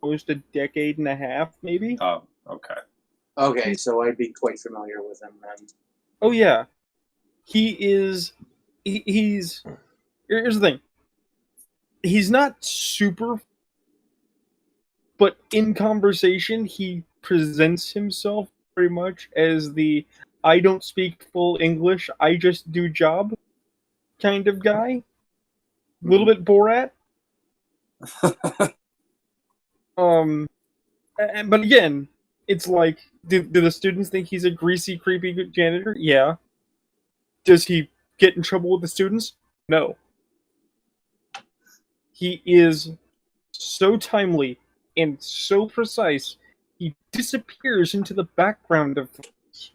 almost a decade and a half, maybe. Oh, okay. Okay, so I'd be quite familiar with him then. Oh yeah, he is. He's. Here's the thing. He's not super, but in conversation, he presents himself very much as the "I don't speak full English, I just do job" kind of guy. A little bit Borat. But again, it's like, do the students think he's a greasy, creepy janitor? Yeah. Does he get in trouble with the students? No. He is so timely and so precise, he disappears into the background of things.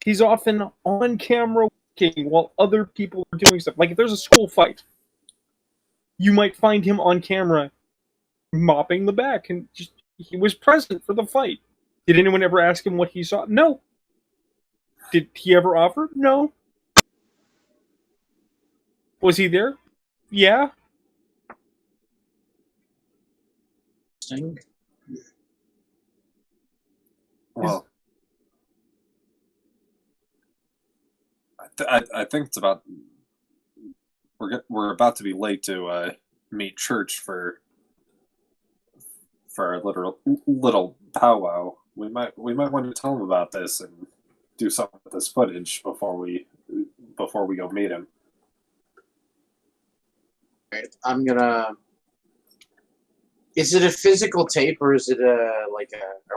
He's often on camera working while other people are doing stuff. Like if there's a school fight, you might find him on camera mopping the back, and just he was present for the fight. Did anyone ever ask him what he saw? No. Did he ever offer? No. Was he there? Yeah. Well, I think it's about we're about to be late to meet church for our little powwow. We might want to tell him about this and do something with this footage before we go meet him. Right, I'm gonna. Is it a physical tape or is it are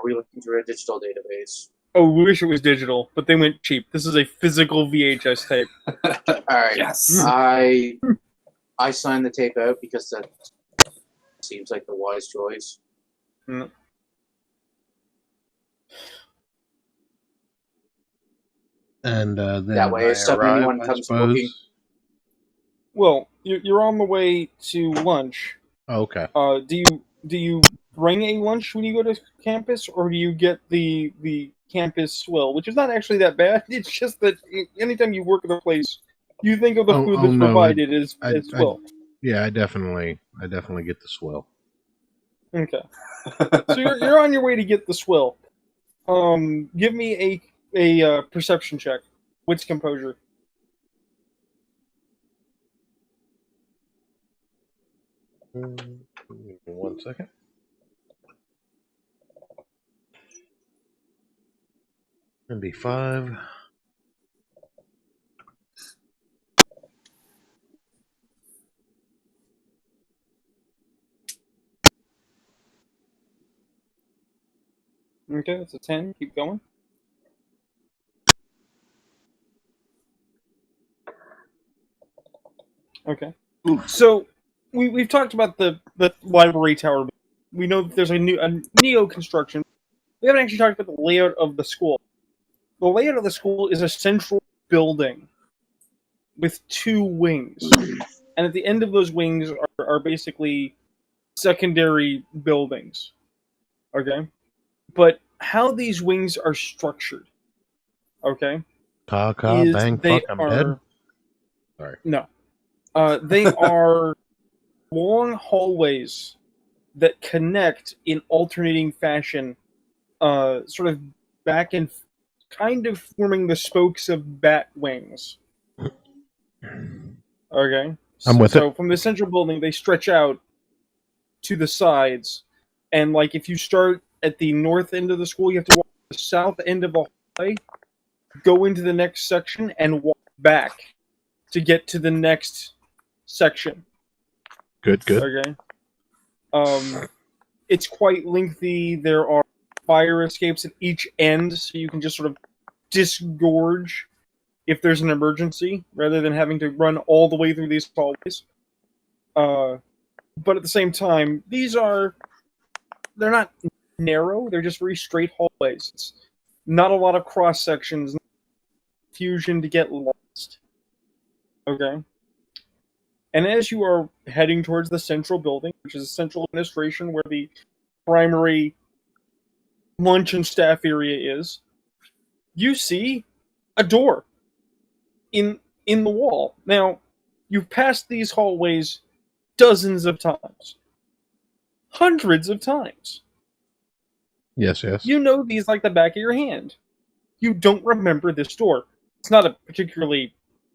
we looking through a digital database? Oh, we wish it was digital, but they went cheap. This is a physical VHS tape. All right. Yes. I signed the tape out because that seems like the wise choice. Mm. And then That way, if anyone comes looking. Well, you're on the way to lunch. Okay. Do you bring a lunch when you go to campus, or do you get the campus swill, which is not actually that bad? It's just that anytime you work at a place, you think of the food that's provided as swill. I definitely get the swill. Okay. So you're on your way to get the swill. Give me a perception check. Wits composure. One second. And be 5. Okay, that's a 10. Keep going. Okay. So we've talked about the library tower. We know that there's a neo construction. We haven't actually talked about the layout of the school. The layout of the school is a central building with 2 wings, and at the end of those wings are basically secondary buildings. Okay? But how these wings are structured, okay, is Bang, they fuck, I'm dead. are... Sorry. No. They are long hallways that connect in alternating fashion, sort of back and kind of forming the spokes of bat wings. Okay? I'm with So it. from the central building, they stretch out to the sides. And, like, if you start at the north end of the school, you have to walk to the south end of the hallway, go into the next section, and walk back to get to the next section. Good. Okay? It's quite lengthy. There are fire escapes at each end, so you can just sort of disgorge if there's an emergency, rather than having to run all the way through these hallways. But at the same time, they're not narrow, they're just very straight hallways. It's not a lot of cross sections, fusion to get lost. Okay? And as you are heading towards the central building, which is the central administration where the primary lunch and staff area is, you see a door in the wall. Now, you've passed these hallways dozens of times. Hundreds of times. Yes. You know these like the back of your hand. You don't remember this door. It's not a particularly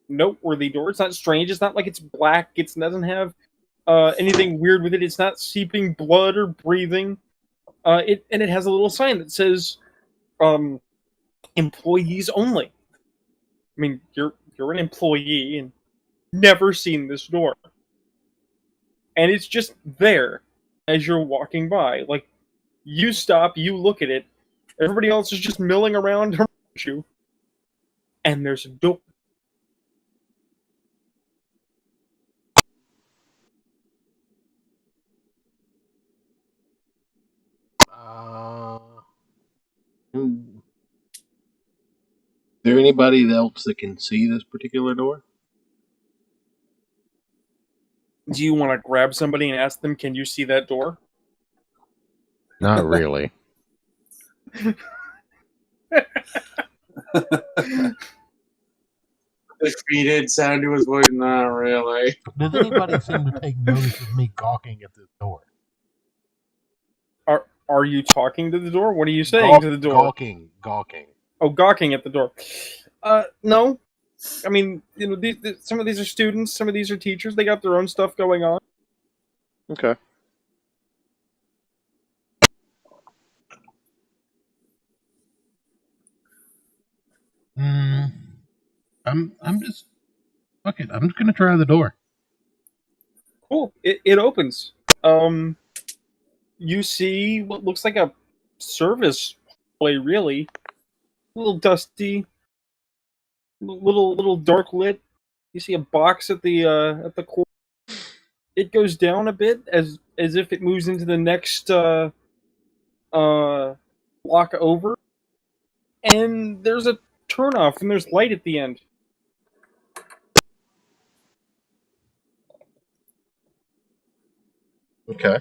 noteworthy door. It's not strange. It's not like it's black. It doesn't have anything weird with it. It's not seeping blood or breathing. It has a little sign that says employees only. I mean, you're an employee and never seen this door. And it's just there as you're walking by. Like, you stop, you look at it, everybody else is just milling around around you, and there's a door. Is there anybody else that can see this particular door? Do you want to grab somebody and ask them, can you see that door? Not really. Defeated sound to his voice. Not really. Does anybody seem to take notice of me gawking at this door? Are you talking to the door? What are you saying to the door? Gawking. Oh, gawking at the door. No. I mean, you know, some of these are students, some of these are teachers. They got their own stuff going on. Okay. I'm just fuck it. I'm just gonna try the door. Cool. It opens. You see what looks like a service hallway, really. A little dusty, little dark lit. You see a box at the corner. It goes down a bit as if it moves into the next block over. And there's a turnoff and there's light at the end. Okay.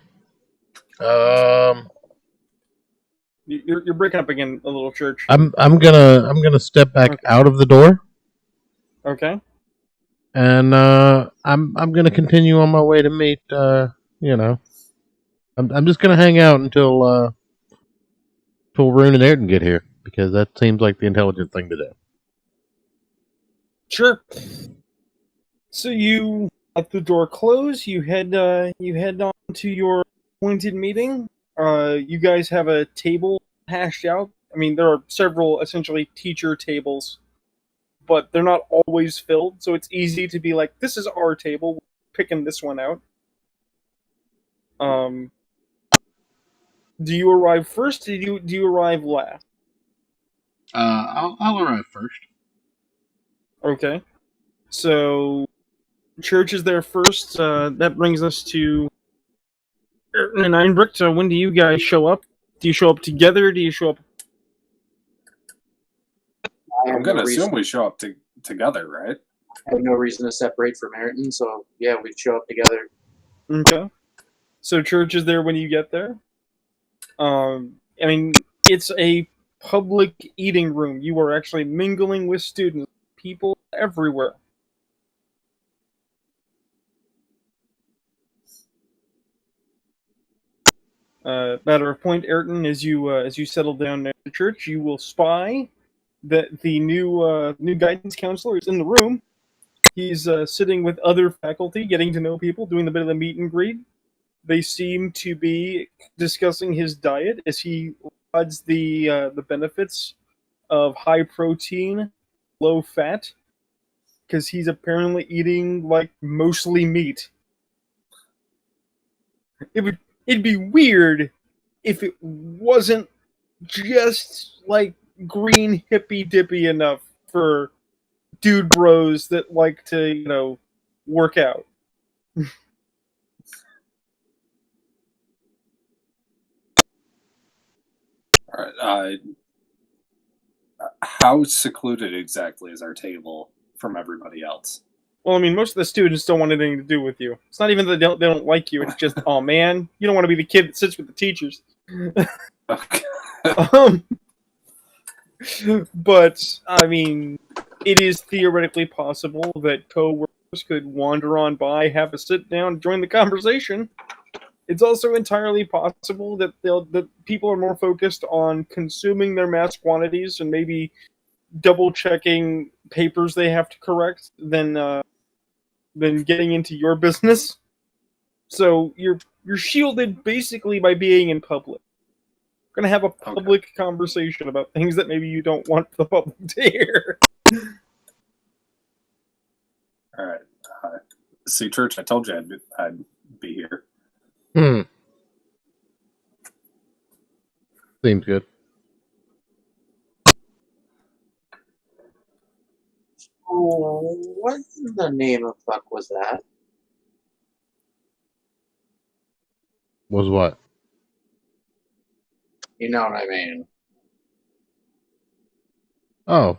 You're breaking up again a little, Church. I'm gonna step back out of the door. Okay. And I'm gonna continue on my way to meet. I'm just gonna hang out until Rune and Ayrton get here because that seems like the intelligent thing to do. Sure. So you let the door close. You head on to your appointed meeting. You guys have a table hashed out. I mean, there are several essentially teacher tables, but they're not always filled, so it's easy to be like, this is our table, we're picking this one out. Do you arrive first, or do you arrive last? I'll arrive first. Okay. So, Church is there first. That brings us to Ayrton and Einbricht. So when do you guys show up? Do you show up together? Do you show up? I'm going to assume we show up together, right? I have no reason to separate from Ayrton, so yeah, we'd show up together. Okay. So Church is there when you get there? I mean, it's a public eating room. You are actually mingling with students, people everywhere. Matter of point, Ayrton, as you settle down at the church, you will spy that the new guidance counselor is in the room. He's sitting with other faculty, getting to know people, doing a bit of the meet and greet. They seem to be discussing his diet as he adds the benefits of high protein, low fat, because he's apparently eating like mostly meat. It'd be weird if it wasn't just like green hippy dippy enough for dude bros that like to work out. All right. How secluded exactly is our table from everybody else? Well, I mean, most of the students don't want anything to do with you. It's not even that they don't like you. It's just, oh man, you don't want to be the kid that sits with the teachers. Okay. But I mean, it is theoretically possible that co-workers could wander on by, have a sit down, join the conversation. It's also entirely possible that that people are more focused on consuming their mass quantities and maybe double checking papers they have to correct than getting into your business. So you're shielded basically by being in public. We're gonna have a public conversation about things that maybe you don't want the public to hear. All right. See, Church, I told you I'd be here. Seems good. Oh, what in the name of fuck was that? Was what? You know what I mean. Oh,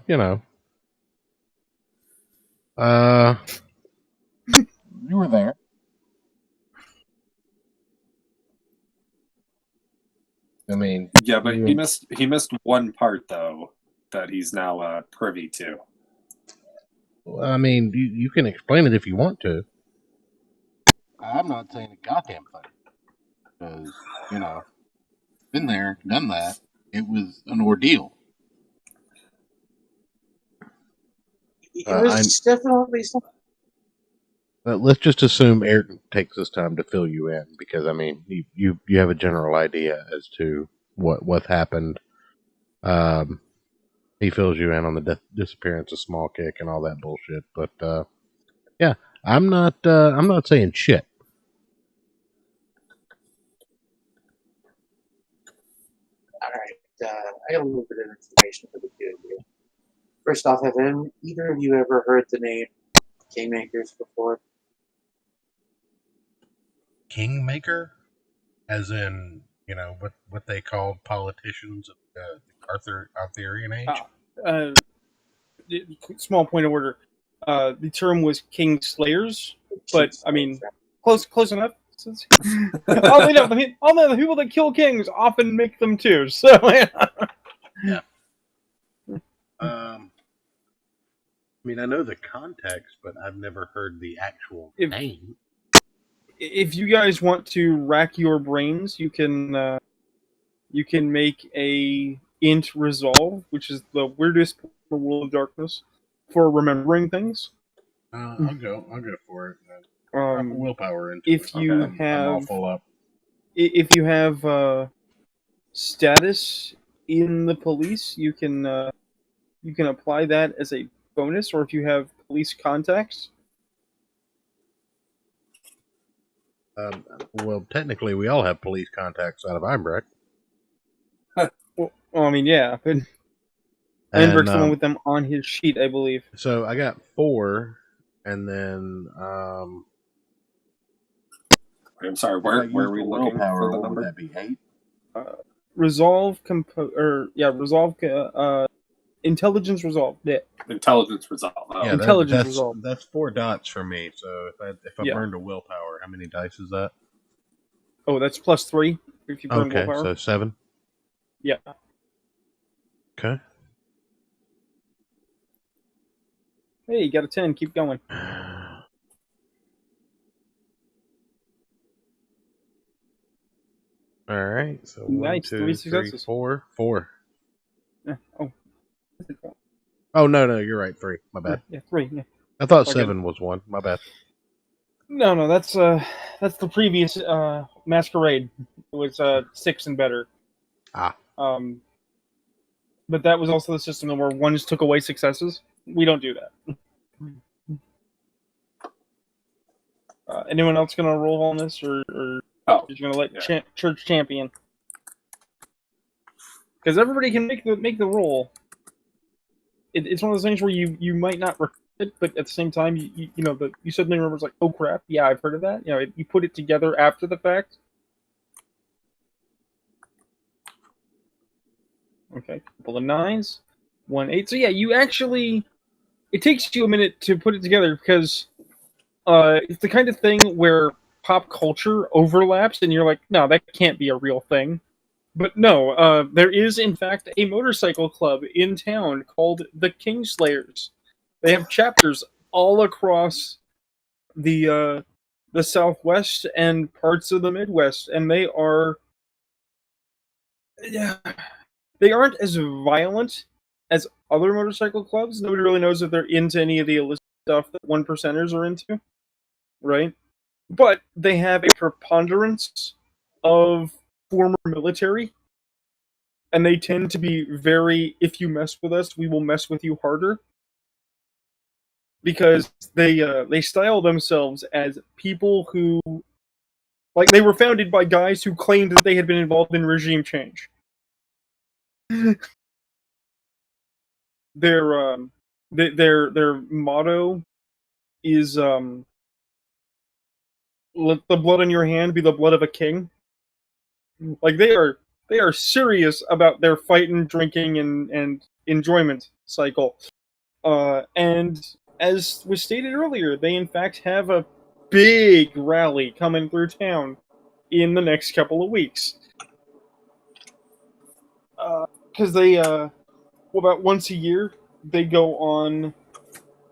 You were there. I mean, Yeah, but he missed one part though that he's now privy to. I mean, you can explain it if you want to. I'm not saying a goddamn thing. Because, been there, done that. It was an ordeal. It was definitely something. But let's just assume Ayrton takes this time to fill you in, because I mean, you have a general idea as to what happened. He fills you in on the disappearance of Small Kick and all that bullshit. But yeah, I'm not saying shit. All right, I got a little bit of information for the two of you. First off, have either of you ever heard the name Kingmakers before? Kingmaker, as in what they called politicians of the Arthurian age. Small point of order. The term was King Slayers, but I mean, close enough. Oddly enough, the people that kill kings often make them too. So yeah. I mean, I know the context, but I've never heard the actual name. If you guys want to rack your brains, you can make a int resolve, which is the weirdest World of Darkness for remembering things. I'll go for it. Willpower into if it. You I'm have all full up. If you have status in the police, you can apply that as a bonus, or if you have police contacts. Well, technically, we all have police contacts out of Einbrecht. Well, I mean, yeah, but Einbrecht's the one with them on his sheet, I believe. So I got 4, and then I'm sorry, where are we looking for the number? Would that be 8? Resolve intelligence resolve. Yeah. Intelligence resolve. Oh. Yeah, intelligence resolve. That's 4 dots for me. So if I burned a willpower, how many dice is that? Oh, that's +3. if you burn Okay, willpower. so 7. Yeah. Okay. Hey, you got a 10. Keep going. All right, so Nice, 3 1, 2, 3, successes. 4. 4. Yeah. Oh. Oh, no, you're right. 3. My bad. Yeah, 3. Yeah. I thought Okay. 7 was 1. My bad. No, that's the previous masquerade. It was 6 and better. Ah. But that was also the system where one just took away successes. We don't do that. Anyone else gonna roll on this, or Oh, you're gonna let yeah. Church Champion? Because everybody can make the roll. It's one of those things where you might not record it, but at the same time, you suddenly remember, it's like, oh crap, yeah, I've heard of that. You put it together after the fact. Okay, couple of 9s, 1 8. So yeah, you actually, it takes you a minute to put it together because it's the kind of thing where pop culture overlaps, and you're like, no, that can't be a real thing. But no, there is in fact a motorcycle club in town called the Kingslayers. They have chapters all across the Southwest and parts of the Midwest, and they aren't as violent as other motorcycle clubs. Nobody really knows if they're into any of the illicit stuff that 1%ers are into, right? But they have a preponderance of former military, and they tend to be very, if you mess with us, we will mess with you harder. Because they style themselves as people who, like, they were founded by guys who claimed that they had been involved in regime change. Their motto is let the blood on your hand be the blood of a king. Like, they are serious about their fighting, drinking, and enjoyment cycle. And as was stated earlier, they in fact have a big rally coming through town in the next couple of weeks. Because about once a year, they go on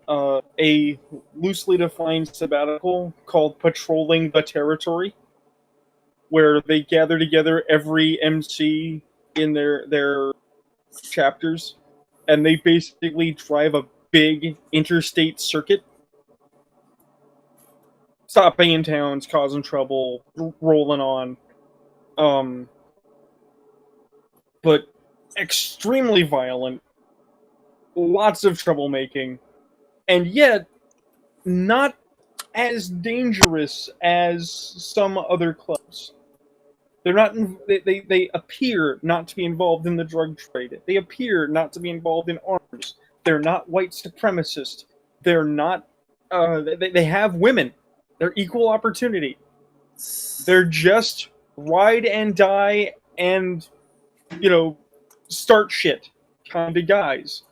a loosely defined sabbatical called Patrolling the Territory, where they gather together every MC in their chapters, and they basically drive a big interstate circuit, stopping in towns, causing trouble, rolling on. But extremely violent, lots of troublemaking, and yet not as dangerous as some other clubs. They're not. They appear not to be involved in the drug trade. They appear not to be involved in arms. They're not white supremacist. They're not. They have women. They're equal opportunity. They're just ride and die and, start shit kind of guys.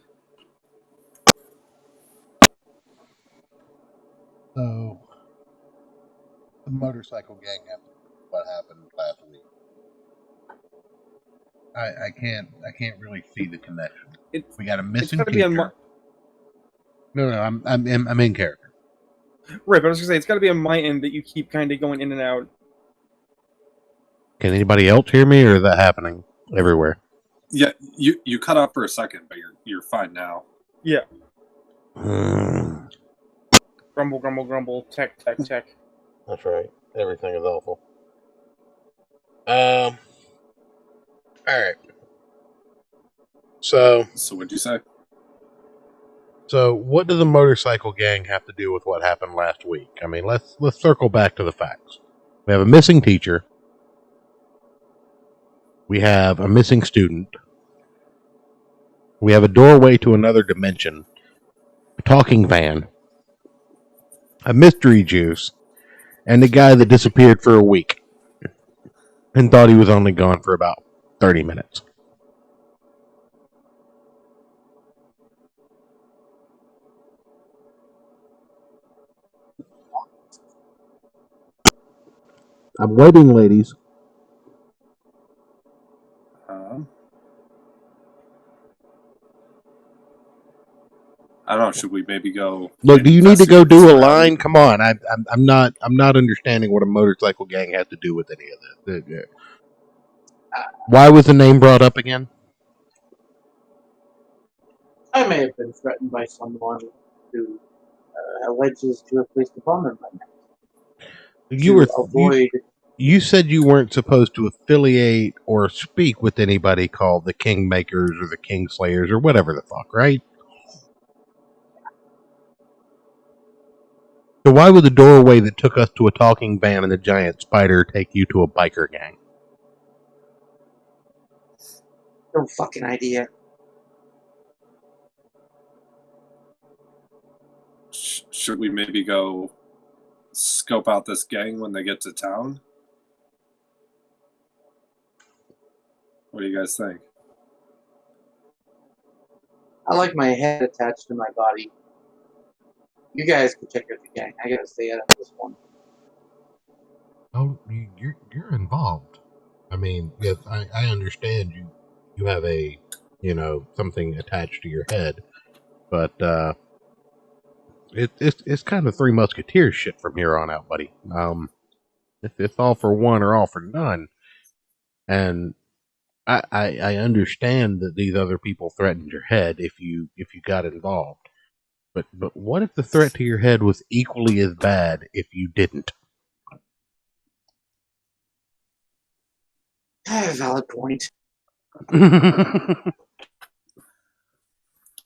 So, the motorcycle gang after what happened last week. I can't really see the connection. We got a missing teacher. No, I'm in character. Right, but I was gonna say, it's got to be on my end that you keep kind of going in and out. Can anybody else hear me, or is that happening everywhere? Yeah, you cut off for a second, but you're fine now. Yeah. Grumble, grumble, grumble. Tech, tech, tech. That's right. Everything is awful. All right. So what'd you say? So what does the motorcycle gang have to do with what happened last week? I mean, let's circle back to the facts. We have a missing teacher. We have a missing student. We have a doorway to another dimension. A talking van. A mystery juice. And the guy that disappeared for a week and thought he was only gone for about 30 minutes. I'm waiting, ladies. I don't know. Should we maybe go? Look, do you need to go investigate do this a around? line? Come on, I'm not understanding what a motorcycle gang has to do with any of this. Why was the name brought up again? I may have been threatened by someone who alleges to have placed a bomb in my neck. You said you weren't supposed to affiliate or speak with anybody called the Kingmakers or the Kingslayers or whatever the fuck, right? So why would the doorway that took us to a talking van and a giant spider take you to a biker gang? No fucking idea. Should we maybe go scope out this gang when they get to town? What do you guys think? I like my head attached to my body. You guys can check out the gang. I gotta stay out of this one. Oh, you're involved. I mean, yes, I understand you have a something attached to your head, but it's kind of Three Musketeers shit from here on out, buddy. It's all for one or all for none, and I understand that these other people threatened your head if you got involved, but what if the threat to your head was equally as bad if you didn't? Valid point.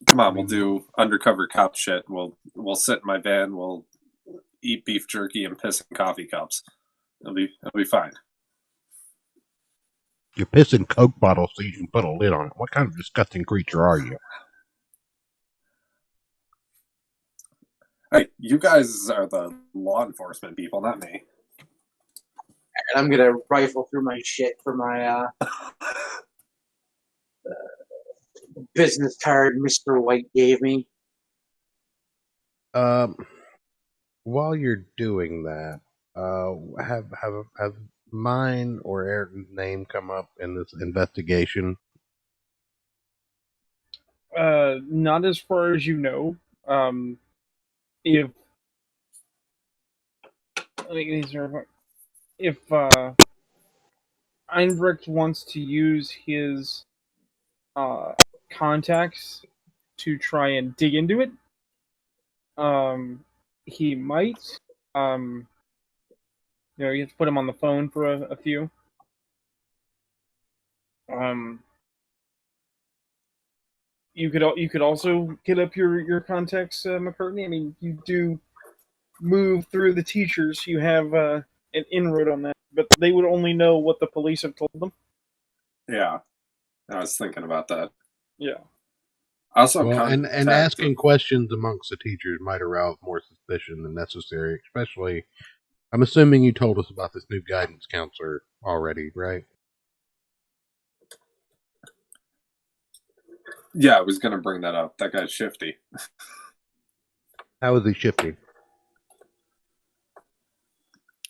Come on, we'll do undercover cop shit. We'll sit in my van. We'll eat beef jerky and piss in coffee cups. It'll be fine. You're pissing Coke bottles so you can put a lid on it. What kind of disgusting creature are you? Hey, you guys are the law enforcement people, not me. And I'm gonna rifle through my shit for my business card Mr. White gave me. While you're doing that, have mine or Ayrton's name come up in this investigation? Not as far as you know. If Einbrecht wants to use his contacts to try and dig into it, he might. You have to put him on the phone for a few. You could also get up your contacts, McCartney. I mean, you do move through the teachers. You have an inroad on that, but they would only know what the police have told them. Yeah, I was thinking about that. Yeah. Also, and asking questions amongst the teachers might arouse more suspicion than necessary, especially. I'm assuming you told us about this new guidance counselor already, right? Yeah, I was going to bring that up. That guy's shifty. How is he shifty?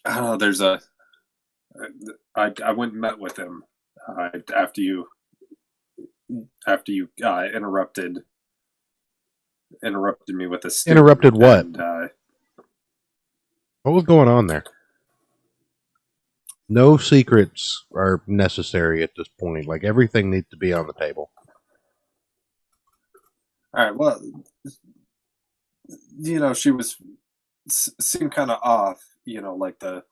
There's I went and met with him after you interrupted me with a student. Interrupted what? What was going on there? No secrets are necessary at this point. Like, everything needs to be on the table. All right. Well, she seemed kind of off. Like the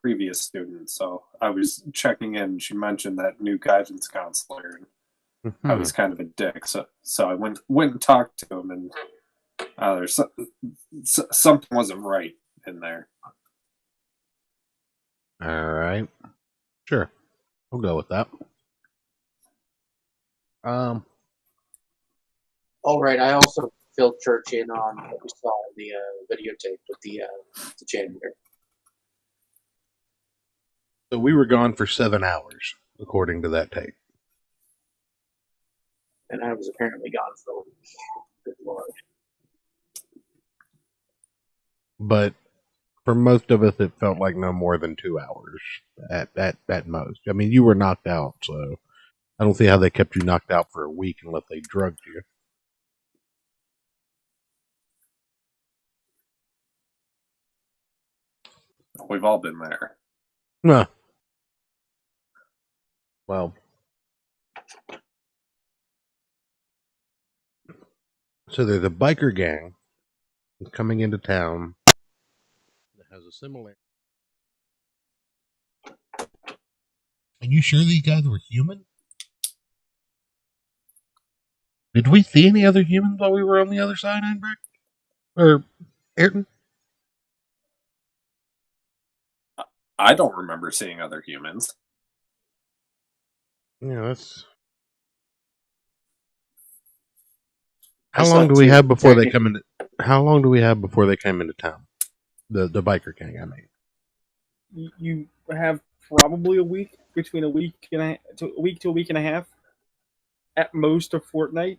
previous student. So I was checking in. She mentioned that new guidance counselor, and I was kind of a dick. So I went and talked to him, and there's something wasn't right in there. All right. Sure. We'll go with that. All right. I also filled Church in on what we saw in the videotape with the janitor. So we were gone for 7 hours, according to that tape. And I was apparently gone for a week. Good Lord. But for most of us, it felt like no more than 2 hours at most. I mean, you were knocked out, so I don't see how they kept you knocked out for a week unless they drugged you. We've all been there. Nah. Well, so there's a biker gang that's coming into town that has a similar. Are you sure these guys were human? Did we see any other humans while we were on the other side, Einbrecht? Or Ayrton? I don't remember seeing other humans. Yeah, that's. How long do we have before they come into? How long do we have before they came into town? The biker gang, I mean. You have probably a week, between a week to a week and a half, at most a fortnight.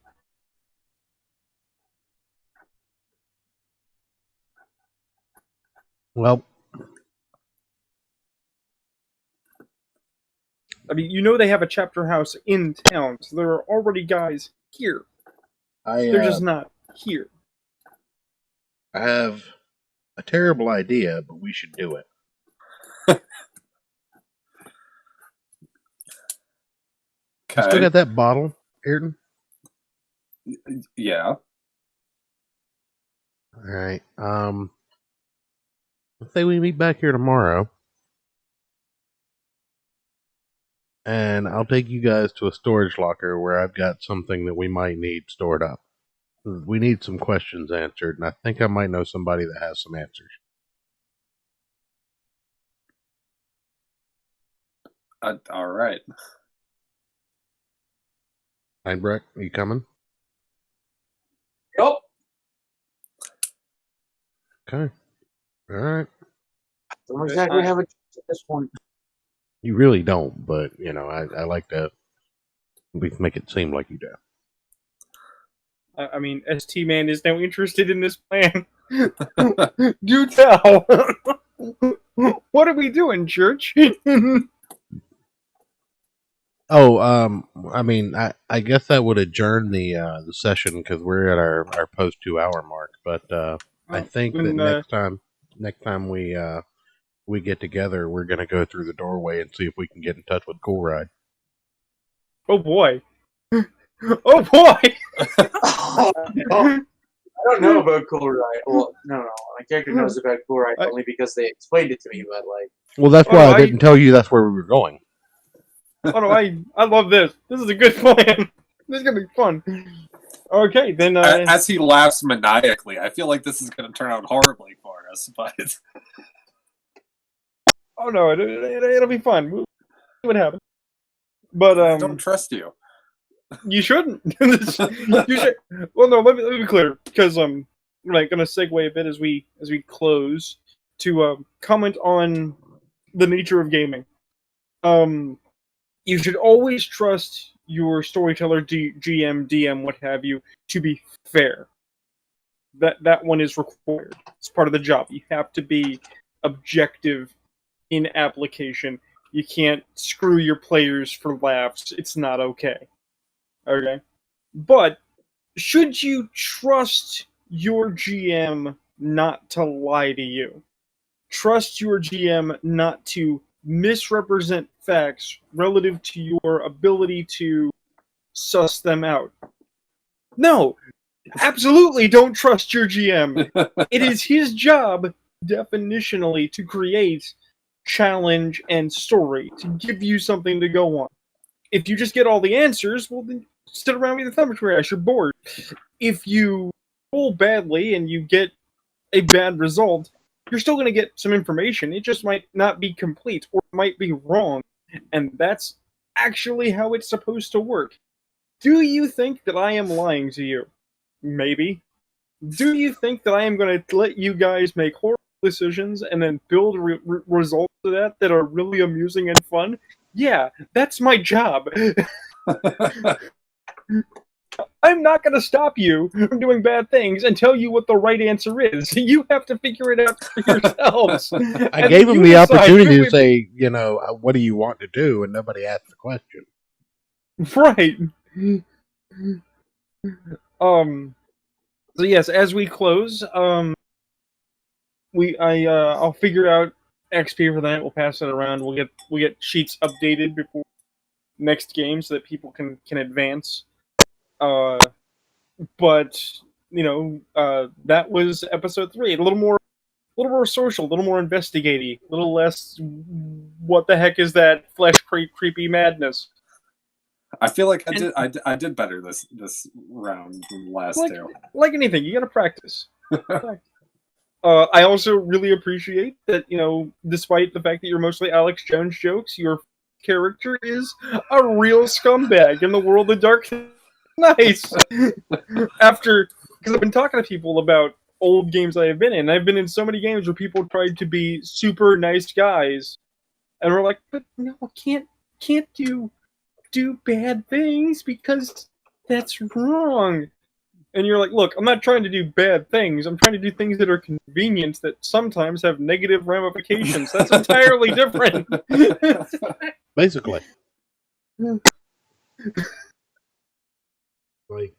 Well, I mean, you know they have a chapter house in town, so there are already guys here. They're just not here. I have a terrible idea, but we should do it. Okay. You still got that bottle, Ayrton? Yeah. All right. Let's say we meet back here tomorrow, and I'll take you guys to a storage locker where I've got something that we might need stored up. We need some questions answered, and I think I might know somebody that has some answers. All right. Einbrecht, are you coming? Yup. Okay. All right. Don't exactly have a choice at this point. You really don't, but, you know, I like to at least make it seem like you do. I mean, ST Man is now interested in this plan. Do tell. What are we doing, Church? I mean, I guess that would adjourn the session because we're at our post 2 hour mark. But I think that next time we get together, we're gonna go through the doorway and see if we can get in touch with Cool Ride. Oh boy! Oh boy! I don't know about Cool Ride. Well, no. My character knows about Cool Ride only because they explained it to me. But like, well, that's why I didn't tell you that's where we were going. Oh no, I love this. This is a good plan. This is gonna be fun. Okay, then. As he laughs maniacally, I feel like this is going to turn out horribly for us, but. Oh no, it'll be fun. We'll see what happens. But I don't trust you. You shouldn't. You should. Well, no. Let me be clear, because I'm going to segue a bit as we close to comment on the nature of gaming. You should always trust your storyteller, GM, DM, what have you, to be fair. That one is required. It's part of the job. You have to be objective in application. You can't screw your players for laughs. It's not okay. Okay? But should you trust your GM not to lie to you? Trust your GM not to misrepresent facts relative to your ability to suss them out. No, absolutely don't trust your GM. It is his job, definitionally, to create challenge and story, to give you something to go on. If you just get all the answers, well, then sit around with your thumb between your eyes, you're bored. If you roll badly and you get a bad result, you're still going to get some information. It just might not be complete, or it might be wrong. And that's actually how it's supposed to work. Do you think that I am lying to you? Maybe. Do you think that I am going to let you guys make horrible decisions and then build results of that are really amusing and fun? Yeah, that's my job. I'm not going to stop you from doing bad things and tell you what the right answer is. You have to figure it out for yourselves. I gave him the opportunity to say, you know, what do you want to do? And nobody asked the question. Right. So yes, as we close, I'll figure out XP for that. We'll pass it around. We'll get sheets updated before next game so that people can advance. But that was episode 3. A little more social, a little more investigating, a little less. What the heck is that flesh creepy madness? I feel like I did better this round than the last two. Like anything, you got to practice. I also really appreciate that, despite the fact that you're mostly Alex Jones jokes, your character is a real scumbag in the world of darkness. Nice. Because I've been talking to people about old games I have been in. I've been in so many games where people tried to be super nice guys, and we're like, but no, can't do bad things because that's wrong. And you're like, look, I'm not trying to do bad things. I'm trying to do things that are convenient that sometimes have negative ramifications. That's entirely different. Basically. Like,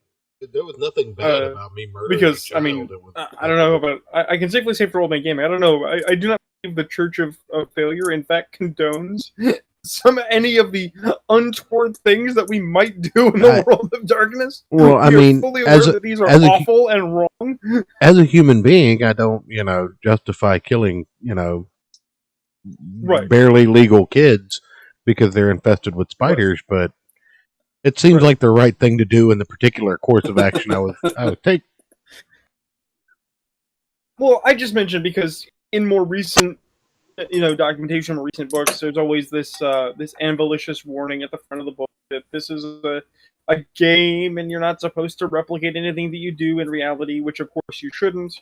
there was nothing bad about me murdering because, a child. I don't know, but I can safely say for Old Man Gaming, I don't know. I do not believe the Church of Failure, in fact, condones any of the untoward things that we might do in the world of darkness. Well, I mean, fully aware that these are awful and wrong. As a human being, I don't, justify killing, barely legal kids because they're infested with spiders, but it seems like the right thing to do in the particular course of action I would take. Well, I just mentioned because in more recent, documentation, more recent books, there's always this ambulicious warning at the front of the book that this is a game and you're not supposed to replicate anything that you do in reality, which of course you shouldn't.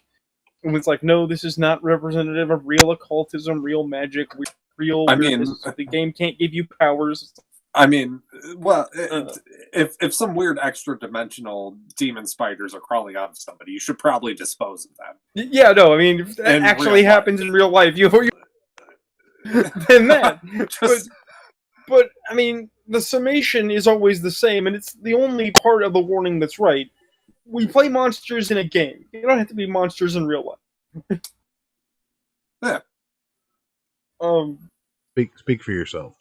And it's like, no, this is not representative of real occultism, real magic, real weirdness. The game can't give you powers. I mean, well, if some weird extra-dimensional demon spiders are crawling out of somebody, you should probably dispose of them. Yeah, no, I mean, if that actually happens in real life, then that. But, I mean, the summation is always the same, and it's the only part of the warning that's right. We play monsters in a game. You don't have to be monsters in real life. Yeah. Speak for yourselves.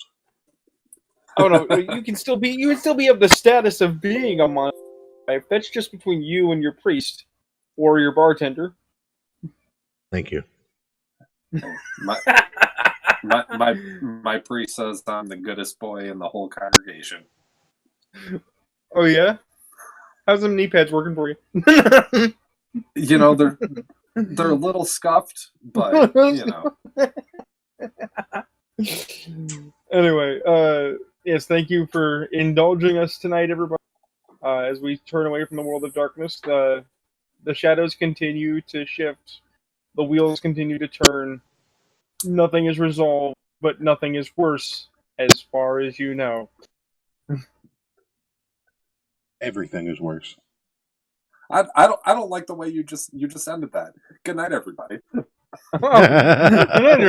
Oh no, you would still be of the status of being a monster. That's just between you and your priest or your bartender. Thank you. My priest says I'm the goodest boy in the whole congregation. Oh yeah? How's them knee pads working for you? They're a little scuffed, but Anyway, yes, thank you for indulging us tonight, everybody. As we turn away from the world of darkness, the shadows continue to shift, the wheels continue to turn. Nothing is resolved, but nothing is worse, as far as you know. Everything is worse. I don't like the way you just ended that. Good night, everybody. Good night,